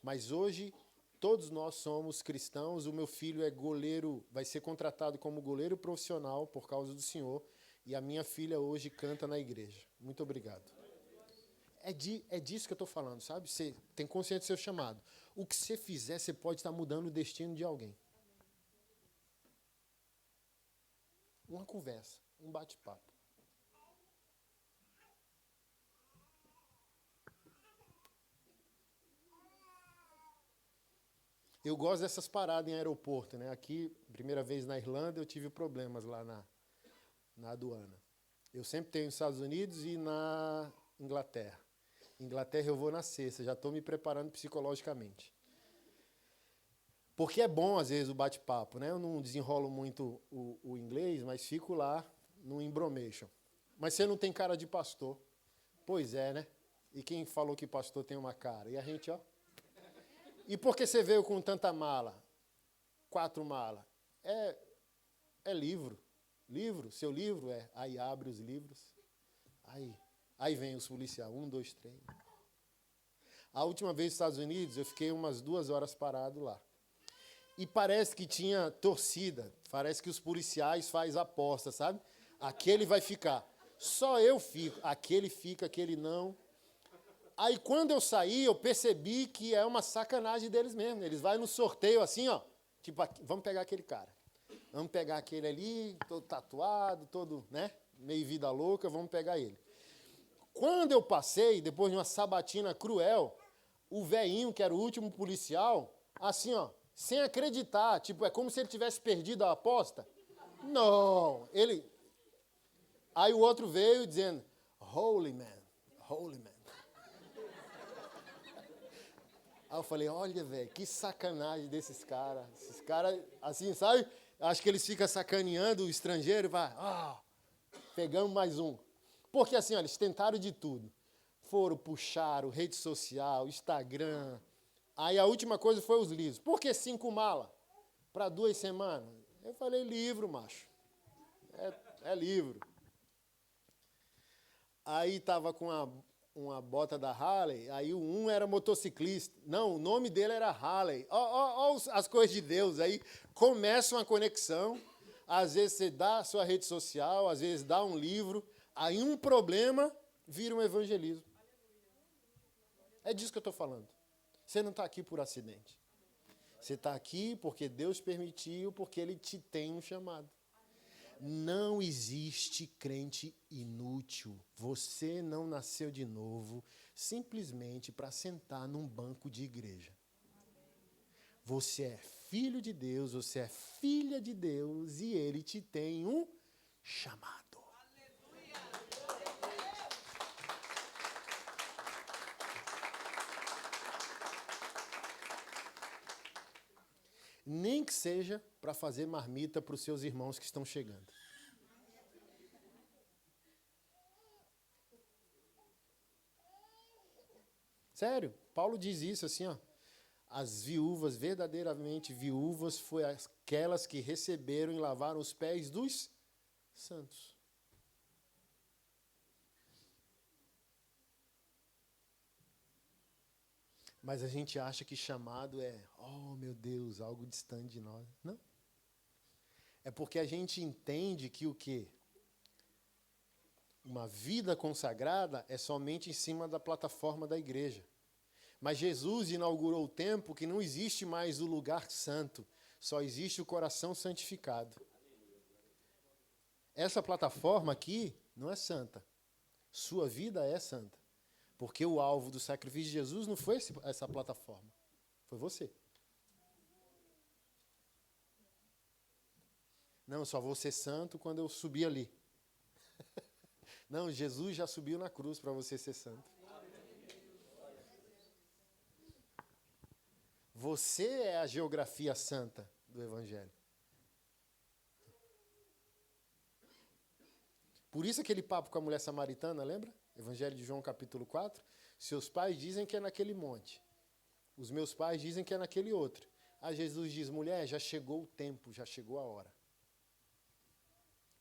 Mas hoje, todos nós somos cristãos. O meu filho é goleiro, vai ser contratado como goleiro profissional por causa do senhor. E a minha filha hoje canta na igreja. Muito obrigado. É disso que eu estou falando, sabe? Você tem consciência do seu chamado. O que você fizer, você pode estar mudando o destino de alguém. Uma conversa, um bate-papo. Eu gosto dessas paradas em aeroporto, né? Aqui, primeira vez na Irlanda, eu tive problemas lá na aduana. Eu sempre tenho nos Estados Unidos e na Inglaterra. Inglaterra eu vou na sexta, já estou me preparando psicologicamente. Porque é bom, às vezes, o bate-papo, né? Eu não desenrolo muito o inglês, mas fico lá no embromation. Mas você não tem cara de pastor. Pois é, né? E quem falou que pastor tem uma cara? E a gente, E por que você veio com tanta mala? 4 malas. É livro. Livro, seu livro é. Aí abre os livros. Aí vem os policiais. 1, 2, 3. A última vez nos Estados Unidos, eu fiquei umas 2 horas parado lá. E parece que tinha torcida. Parece que os policiais fazem aposta, sabe? Aquele vai ficar. Só eu fico. Aquele fica, aquele não. Aí, quando eu saí, eu percebi que é uma sacanagem deles mesmo. Eles vão no sorteio assim, ó. Tipo, vamos pegar aquele cara. Vamos pegar aquele ali, todo tatuado, todo, né? Meio vida louca, vamos pegar ele. Quando eu passei, depois de uma sabatina cruel, o velhinho, que era o último policial, assim, ó, sem acreditar. Tipo, é como se ele tivesse perdido a aposta. Não, ele... Aí o outro veio dizendo, holy man. Aí eu falei, olha, velho, que sacanagem desses caras. Esses caras, assim, sabe? Acho que eles ficam sacaneando o estrangeiro e vai, pegamos mais um. Porque assim, olha, eles tentaram de tudo. Puxaram rede social, Instagram. Aí a última coisa foi os livros. Por que 5 malas? Para 2 semanas? Eu falei, livro, macho. É livro. Aí estava com uma bota da Harley, aí um era motociclista. Não, o nome dele era Harley. Ó, as coisas de Deus. Aí começa uma conexão. Às vezes você dá a sua rede social, às vezes dá um livro. Aí um problema vira um evangelismo. É disso que eu estou falando. Você não está aqui por acidente. Você está aqui porque Deus permitiu, porque Ele te tem um chamado. Não existe crente inútil. Você não nasceu de novo simplesmente para sentar num banco de igreja. Você é filho de Deus, você é filha de Deus e Ele te tem um chamado. Nem que seja para fazer marmita para os seus irmãos que estão chegando. Sério, Paulo diz isso assim, ó. As viúvas, verdadeiramente viúvas, foi aquelas que receberam e lavaram os pés dos santos. Mas a gente acha que chamado é, oh meu Deus, algo distante de nós. Não. É porque a gente entende que o quê? Uma vida consagrada é somente em cima da plataforma da igreja. Mas Jesus inaugurou o tempo que não existe mais o lugar santo, só existe o coração santificado. Essa plataforma aqui não é santa. Sua vida é santa. Porque o alvo do sacrifício de Jesus não foi essa plataforma. Foi você. Não, eu só vou ser santo quando eu subir ali. Não, Jesus já subiu na cruz para você ser santo. Você é a geografia santa do Evangelho. Por isso aquele papo com a mulher samaritana, lembra? Evangelho de João, capítulo 4. Seus pais dizem que é naquele monte. Os meus pais dizem que é naquele outro. Aí Jesus diz, mulher, já chegou o tempo, já chegou a hora.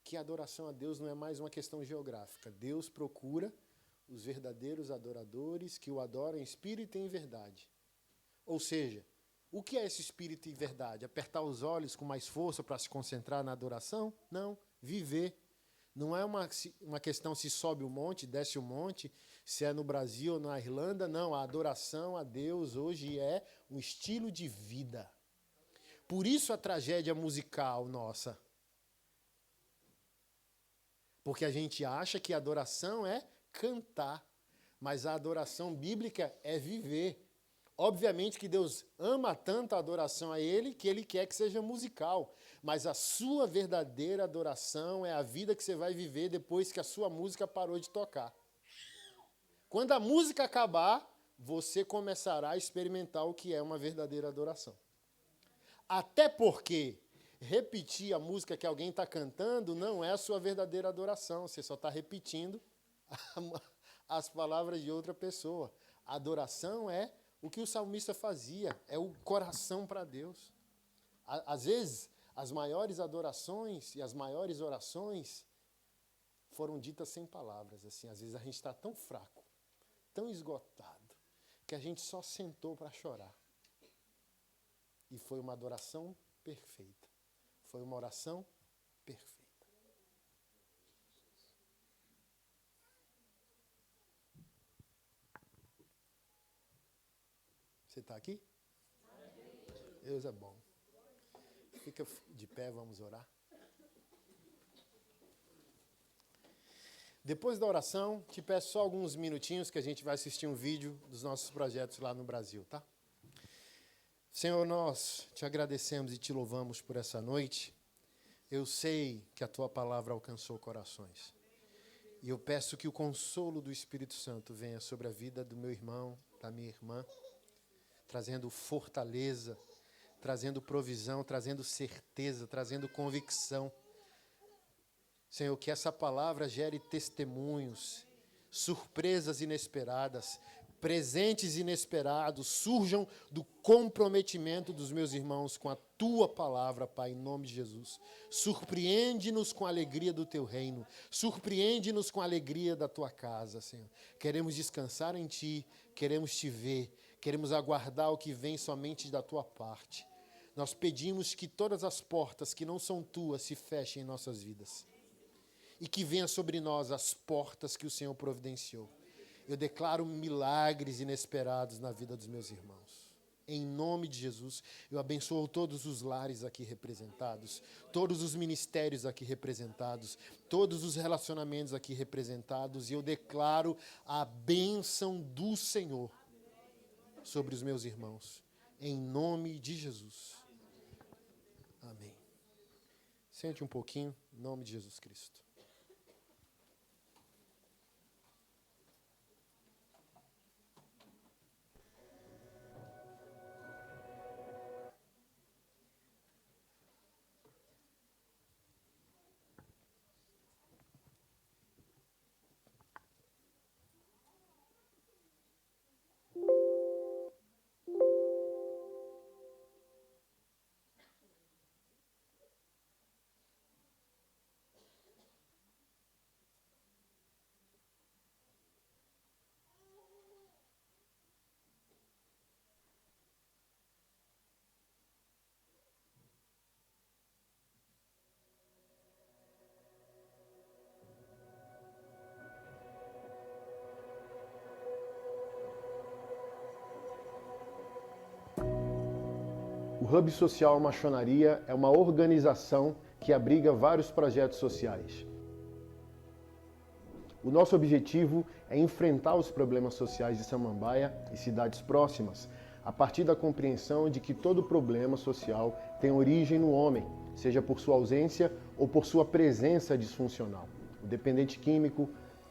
Que a adoração a Deus não é mais uma questão geográfica. Deus procura os verdadeiros adoradores que o adoram em espírito e em verdade. Ou seja, o que é esse espírito e verdade? Apertar os olhos com mais força para se concentrar na adoração? Não, viver. Não é uma questão se sobe o monte, desce o monte, se é no Brasil ou na Irlanda. Não, a adoração a Deus hoje é um estilo de vida. Por isso a tragédia musical nossa. Porque a gente acha que a adoração é cantar, mas a adoração bíblica é viver. Obviamente que Deus ama tanto a adoração a Ele que Ele quer que seja musical. Mas a sua verdadeira adoração é a vida que você vai viver depois que a sua música parou de tocar. Quando a música acabar, você começará a experimentar o que é uma verdadeira adoração. Até porque repetir a música que alguém está cantando não é a sua verdadeira adoração. Você só está repetindo as palavras de outra pessoa. A adoração é O que o salmista fazia é o coração para Deus. Às vezes, as maiores adorações e as maiores orações foram ditas sem palavras. Assim, às vezes a gente está tão fraco, tão esgotado, que a gente só sentou para chorar. E foi uma adoração perfeita. Foi uma oração perfeita. Você está aqui? Deus é bom. Fica de pé, vamos orar. Depois da oração, te peço só alguns minutinhos que a gente vai assistir um vídeo dos nossos projetos lá no Brasil, tá? Senhor, nós te agradecemos e te louvamos por essa noite. Eu sei que a tua palavra alcançou corações. E eu peço que o consolo do Espírito Santo venha sobre a vida do meu irmão, da minha irmã, trazendo fortaleza, trazendo provisão, trazendo certeza, trazendo convicção. Senhor, que essa palavra gere testemunhos, surpresas inesperadas, presentes inesperados, surjam do comprometimento dos meus irmãos com a tua palavra, Pai, em nome de Jesus. Surpreende-nos com a alegria do teu reino, surpreende-nos com a alegria da tua casa, Senhor. Queremos descansar em ti, queremos te ver, queremos aguardar o que vem somente da tua parte. Nós pedimos que todas as portas que não são tuas se fechem em nossas vidas. E que venha sobre nós as portas que o Senhor providenciou. Eu declaro milagres inesperados na vida dos meus irmãos. Em nome de Jesus, eu abençoo todos os lares aqui representados, todos os ministérios aqui representados, todos os relacionamentos aqui representados, e eu declaro a bênção do Senhor sobre os meus irmãos. Em nome de Jesus. Amém. Sente um pouquinho, em nome de Jesus Cristo. O Hub Social Machonaria é uma organização que abriga vários projetos sociais. O nosso objetivo é enfrentar os problemas sociais de Samambaia e cidades próximas, a partir da compreensão de que todo problema social tem origem no homem, seja por sua ausência ou por sua presença disfuncional. O dependente químico,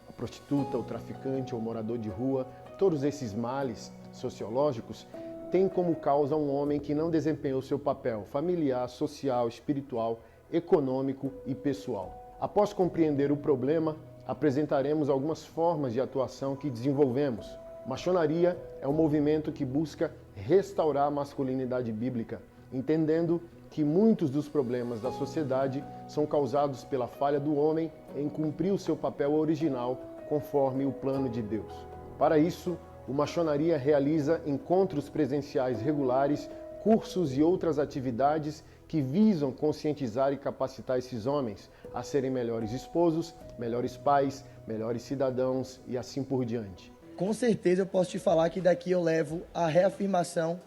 a prostituta, o traficante ou o morador de rua, todos esses males sociológicos tem como causa um homem que não desempenhou seu papel familiar, social, espiritual, econômico e pessoal. Após compreender o problema, apresentaremos algumas formas de atuação que desenvolvemos. Machonaria é um movimento que busca restaurar a masculinidade bíblica, entendendo que muitos dos problemas da sociedade são causados pela falha do homem em cumprir o seu papel original conforme o plano de Deus. Para isso, o Machonaria realiza encontros presenciais regulares, cursos e outras atividades que visam conscientizar e capacitar esses homens a serem melhores esposos, melhores pais, melhores cidadãos e assim por diante. Com certeza eu posso te falar que daqui eu levo a reafirmação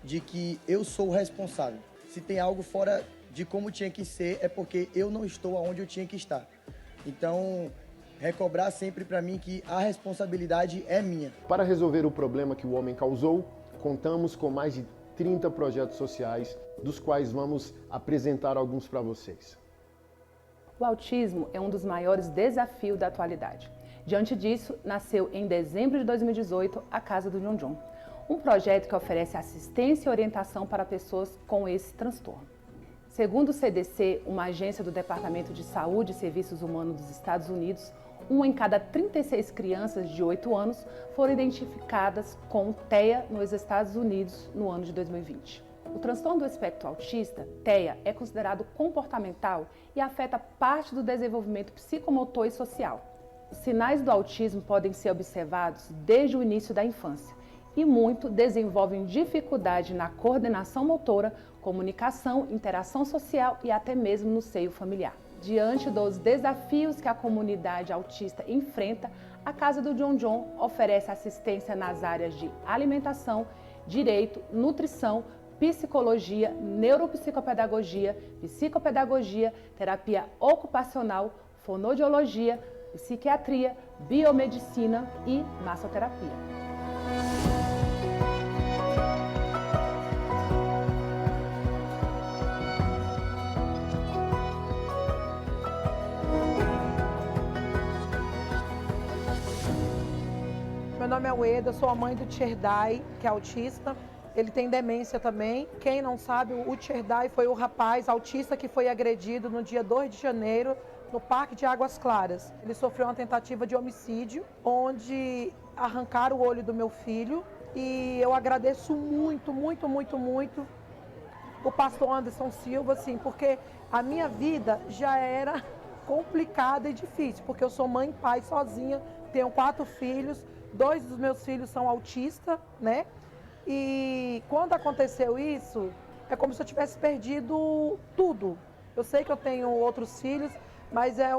de que eu sou o responsável. Se tem algo fora de como tinha que ser, é porque eu não estou onde eu tinha que estar. Então, recobrar sempre para mim que a responsabilidade é minha. Para resolver o problema que o homem causou, contamos com mais de 30 projetos sociais, dos quais vamos apresentar alguns para vocês. O autismo é um dos maiores desafios da atualidade. Diante disso, nasceu em dezembro de 2018 a Casa do Junjum, um projeto que oferece assistência e orientação para pessoas com esse transtorno. Segundo o CDC, uma agência do Departamento de Saúde e Serviços Humanos dos Estados Unidos, Uma em cada 36 crianças de 8 anos foram identificadas com TEA nos Estados Unidos no ano de 2020. O transtorno do espectro autista, TEA, é considerado comportamental e afeta parte do desenvolvimento psicomotor e social. Os sinais do autismo podem ser observados desde o início da infância e muito desenvolvem dificuldade na coordenação motora, comunicação, interação social e até mesmo no seio familiar. Diante dos desafios que a comunidade autista enfrenta, a Casa do John John oferece assistência nas áreas de alimentação, direito, nutrição, psicologia, neuropsicopedagogia, psicopedagogia, terapia ocupacional, fonoaudiologia, psiquiatria, biomedicina e massoterapia. Meu nome é Ueda, sou a mãe do Tcherdai, que é autista. Ele tem demência também. Quem não sabe, o Tcherdai foi o rapaz autista que foi agredido no dia 2 de janeiro no Parque de Águas Claras. Ele sofreu uma tentativa de homicídio, onde arrancaram o olho do meu filho. E eu agradeço muito, muito, muito, muito o pastor Anderson Silva, assim, porque a minha vida já era complicada e difícil, porque eu sou mãe e pai sozinha, tenho 4 filhos. 2 dos meus filhos são autistas, né? E quando aconteceu isso, é como se eu tivesse perdido tudo. Eu sei que eu tenho outros filhos, mas é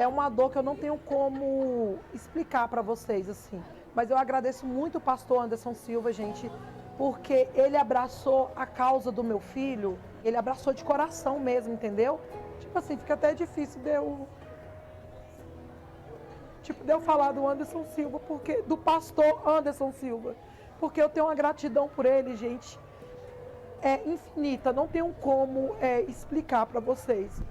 uma dor que eu não tenho como explicar para vocês, assim. Mas eu agradeço muito o pastor Anderson Silva, gente, porque ele abraçou a causa do meu filho, ele abraçou de coração mesmo, entendeu? Tipo assim, fica até difícil de eu falar do Anderson Silva, do pastor Anderson Silva, porque eu tenho uma gratidão por ele, gente, é infinita, não tenho como explicar para vocês.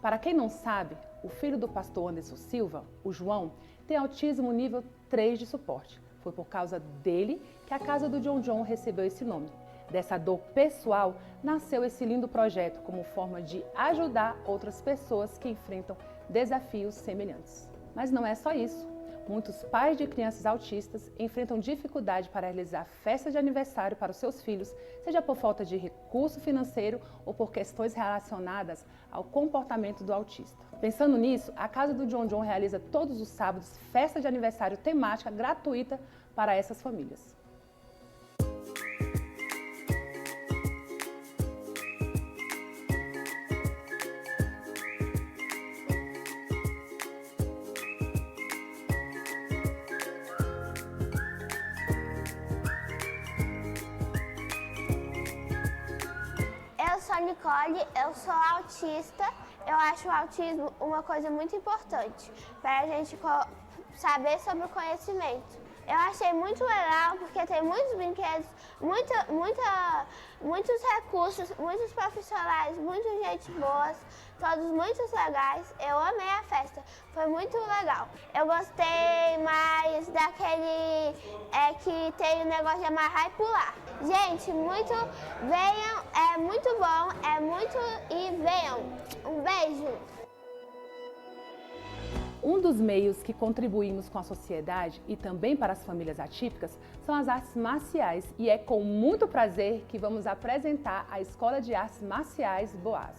Para quem não sabe, o filho do pastor Anderson Silva, o João, tem autismo nível 3 de suporte. Foi por causa dele que a Casa do John John recebeu esse nome. Dessa dor pessoal, nasceu esse lindo projeto como forma de ajudar outras pessoas que enfrentam desafios semelhantes. Mas não é só isso. Muitos pais de crianças autistas enfrentam dificuldade para realizar festa de aniversário para os seus filhos, seja por falta de recurso financeiro ou por questões relacionadas ao comportamento do autista. Pensando nisso, a Casa do John John realiza todos os sábados festa de aniversário temática gratuita para essas famílias. Eu sou Nicole, eu sou autista. Eu acho o autismo uma coisa muito importante para a gente saber sobre o conhecimento. Eu achei muito legal porque tem muitos brinquedos, muitos recursos, muitos profissionais, muita gente boa, todos muito legais. Eu amei a festa, foi muito legal. Eu gostei mais daquele que tem o negócio de amarrar e pular. Gente, venham, é muito bom, e venham. Um beijo! Um dos meios que contribuímos com a sociedade e também para as famílias atípicas são as artes marciais, e é com muito prazer que vamos apresentar a Escola de Artes Marciais Boaz.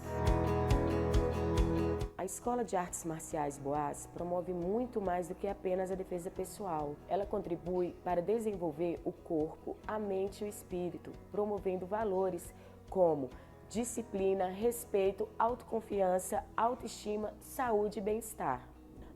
A Escola de Artes Marciais Boaz promove muito mais do que apenas a defesa pessoal. Ela contribui para desenvolver o corpo, a mente e o espírito, promovendo valores como disciplina, respeito, autoconfiança, autoestima, saúde e bem-estar.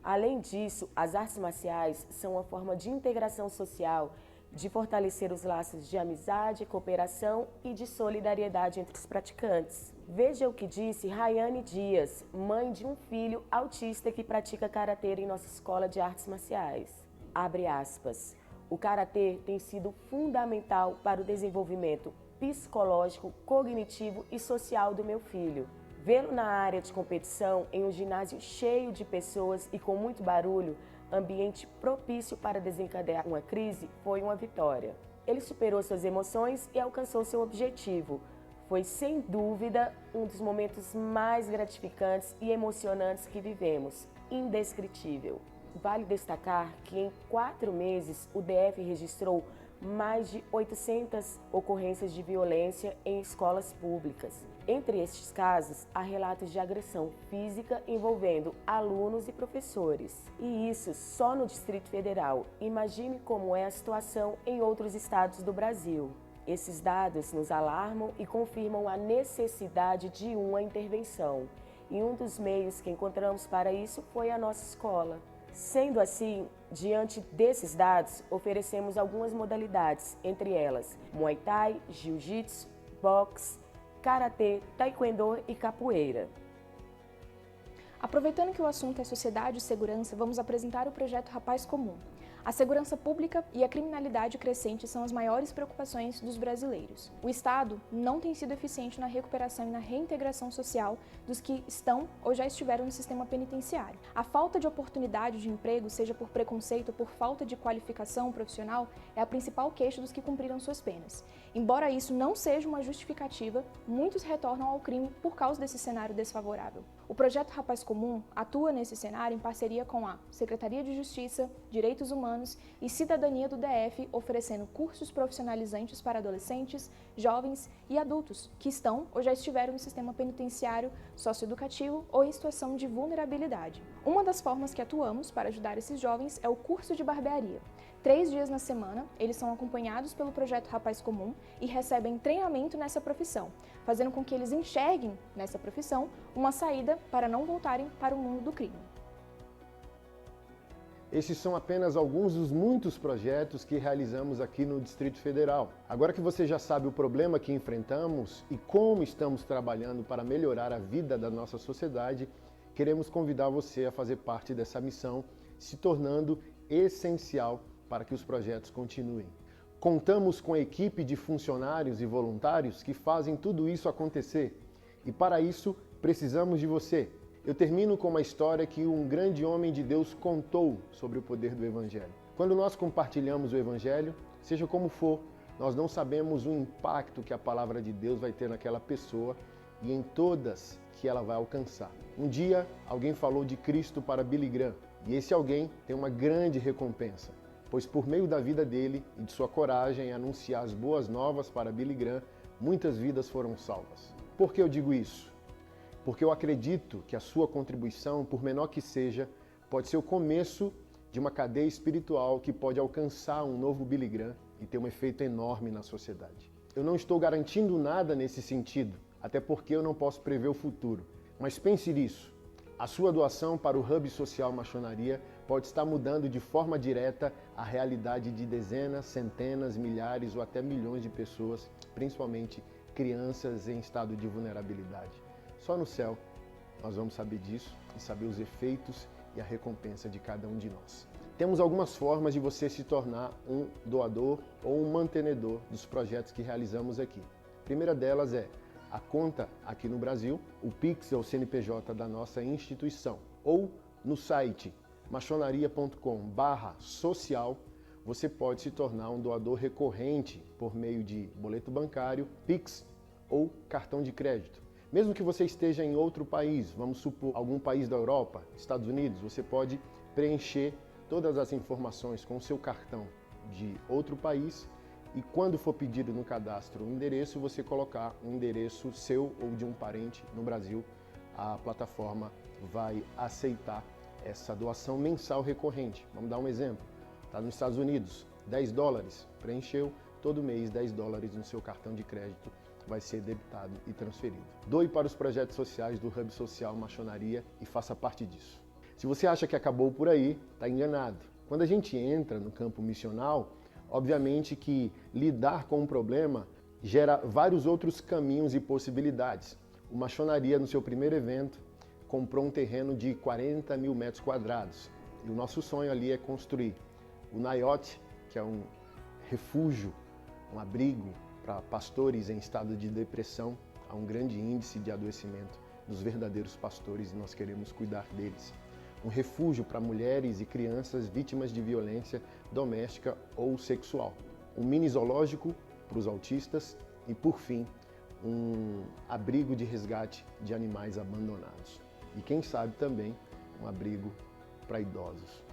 Além disso, as artes marciais são uma forma de integração social, de fortalecer os laços de amizade, cooperação e de solidariedade entre os praticantes. Veja o que disse Rayane Dias, mãe de um filho autista que pratica karatê em nossa escola de artes marciais. Abre aspas. O karatê tem sido fundamental para o desenvolvimento psicológico, cognitivo e social do meu filho. Vê-lo na área de competição, em um ginásio cheio de pessoas e com muito barulho, ambiente propício para desencadear uma crise, foi uma vitória. Ele superou suas emoções e alcançou seu objetivo. Foi, sem dúvida, um dos momentos mais gratificantes e emocionantes que vivemos. indescritível. Vale destacar que em 4 meses o DF registrou mais de 800 ocorrências de violência em escolas públicas. Entre estes casos, há relatos de agressão física envolvendo alunos e professores. E isso só no Distrito Federal. Imagine como é a situação em outros estados do Brasil. Esses dados nos alarmam e confirmam a necessidade de uma intervenção. E um dos meios que encontramos para isso foi a nossa escola. Sendo assim, diante desses dados, oferecemos algumas modalidades, entre elas Muay Thai, Jiu-Jitsu, Boxe, Karatê, Taekwondo e Capoeira. Aproveitando que o assunto é sociedade e segurança, vamos apresentar o projeto Rapaz Comum. A segurança pública e a criminalidade crescente são as maiores preocupações dos brasileiros. O Estado não tem sido eficiente na recuperação e na reintegração social dos que estão ou já estiveram no sistema penitenciário. A falta de oportunidade de emprego, seja por preconceito ou por falta de qualificação profissional, é a principal queixa dos que cumpriram suas penas. Embora isso não seja uma justificativa, muitos retornam ao crime por causa desse cenário desfavorável. O projeto Rapaz Comum atua nesse cenário em parceria com a Secretaria de Justiça, Direitos Humanos e Cidadania do DF, oferecendo cursos profissionalizantes para adolescentes, jovens e adultos que estão ou já estiveram no sistema penitenciário, socioeducativo ou em situação de vulnerabilidade. Uma das formas que atuamos para ajudar esses jovens é o curso de barbearia. 3 dias na semana, eles são acompanhados pelo projeto Rapaz Comum e recebem treinamento nessa profissão, fazendo com que eles enxerguem nessa profissão uma saída para não voltarem para o mundo do crime. Esses são apenas alguns dos muitos projetos que realizamos aqui no Distrito Federal. Agora que você já sabe o problema que enfrentamos e como estamos trabalhando para melhorar a vida da nossa sociedade, queremos convidar você a fazer parte dessa missão, se tornando essencial para que os projetos continuem. Contamos com a equipe de funcionários e voluntários que fazem tudo isso acontecer. E para isso, precisamos de você. Eu termino com uma história que um grande homem de Deus contou sobre o poder do Evangelho. Quando nós compartilhamos o Evangelho, seja como for, nós não sabemos o impacto que a palavra de Deus vai ter naquela pessoa e em todas que ela vai alcançar. Um dia, alguém falou de Cristo para Billy Graham, e esse alguém tem uma grande recompensa, pois por meio da vida dele e de sua coragem em anunciar as boas novas para Billy Graham, muitas vidas foram salvas. Por que eu digo isso? Porque eu acredito que a sua contribuição, por menor que seja, pode ser o começo de uma cadeia espiritual que pode alcançar um novo Billy Graham e ter um efeito enorme na sociedade. Eu não estou garantindo nada nesse sentido, até porque eu não posso prever o futuro. Mas pense nisso. A sua doação para o Hub Social Maçonaria pode estar mudando de forma direta a realidade de dezenas, centenas, milhares ou até milhões de pessoas, principalmente crianças em estado de vulnerabilidade. Só no céu nós vamos saber disso e saber os efeitos e a recompensa de cada um de nós. Temos algumas formas de você se tornar um doador ou um mantenedor dos projetos que realizamos aqui. A primeira delas é a conta aqui no Brasil, o Pix é o CNPJ da nossa instituição, ou no site maçonaria.com/social, você pode se tornar um doador recorrente por meio de boleto bancário, Pix ou cartão de crédito. Mesmo que você esteja em outro país, vamos supor algum país da Europa, Estados Unidos, você pode preencher todas as informações com o seu cartão de outro país e quando for pedido no cadastro um endereço, você colocar um endereço seu ou de um parente no Brasil, a plataforma vai aceitar essa doação mensal recorrente. Vamos dar um exemplo. Está nos Estados Unidos, $10, preencheu, todo mês $10 no seu cartão de crédito vai ser debitado e transferido. Doe para os projetos sociais do Hub Social Maçonaria e faça parte disso. Se você acha que acabou por aí, está enganado. Quando a gente entra no campo missional, obviamente que lidar com um problema gera vários outros caminhos e possibilidades. O Maçonaria, no seu primeiro evento, comprou um terreno de 40 mil metros quadrados. E o nosso sonho ali é construir o Nayote, que é um refúgio, um abrigo para pastores em estado de depressão. Há um grande índice de adoecimento dos verdadeiros pastores e nós queremos cuidar deles. Um refúgio para mulheres e crianças vítimas de violência doméstica ou sexual. Um mini zoológico para os autistas e, por fim, um abrigo de resgate de animais abandonados. E quem sabe também um abrigo para idosos.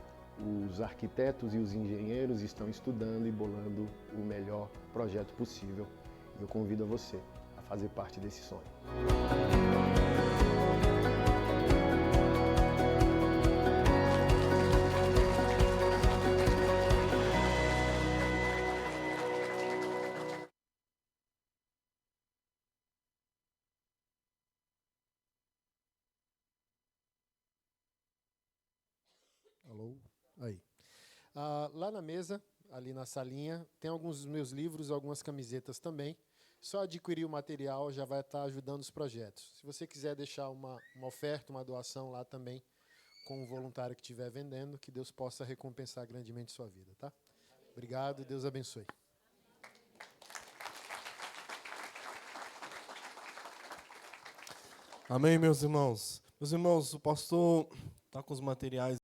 Os arquitetos e os engenheiros estão estudando e bolando o melhor projeto possível. Eu convido a você a fazer parte desse sonho. Alô? Aí. Lá na mesa, ali na salinha, tem alguns dos meus livros, algumas camisetas também. Só adquirir o material já vai estar ajudando os projetos. Se você quiser deixar uma oferta, uma doação lá também, com o voluntário que estiver vendendo, que Deus possa recompensar grandemente sua vida, tá? Obrigado, Deus abençoe. Amém, meus irmãos. Meus irmãos, o pastor está com os materiais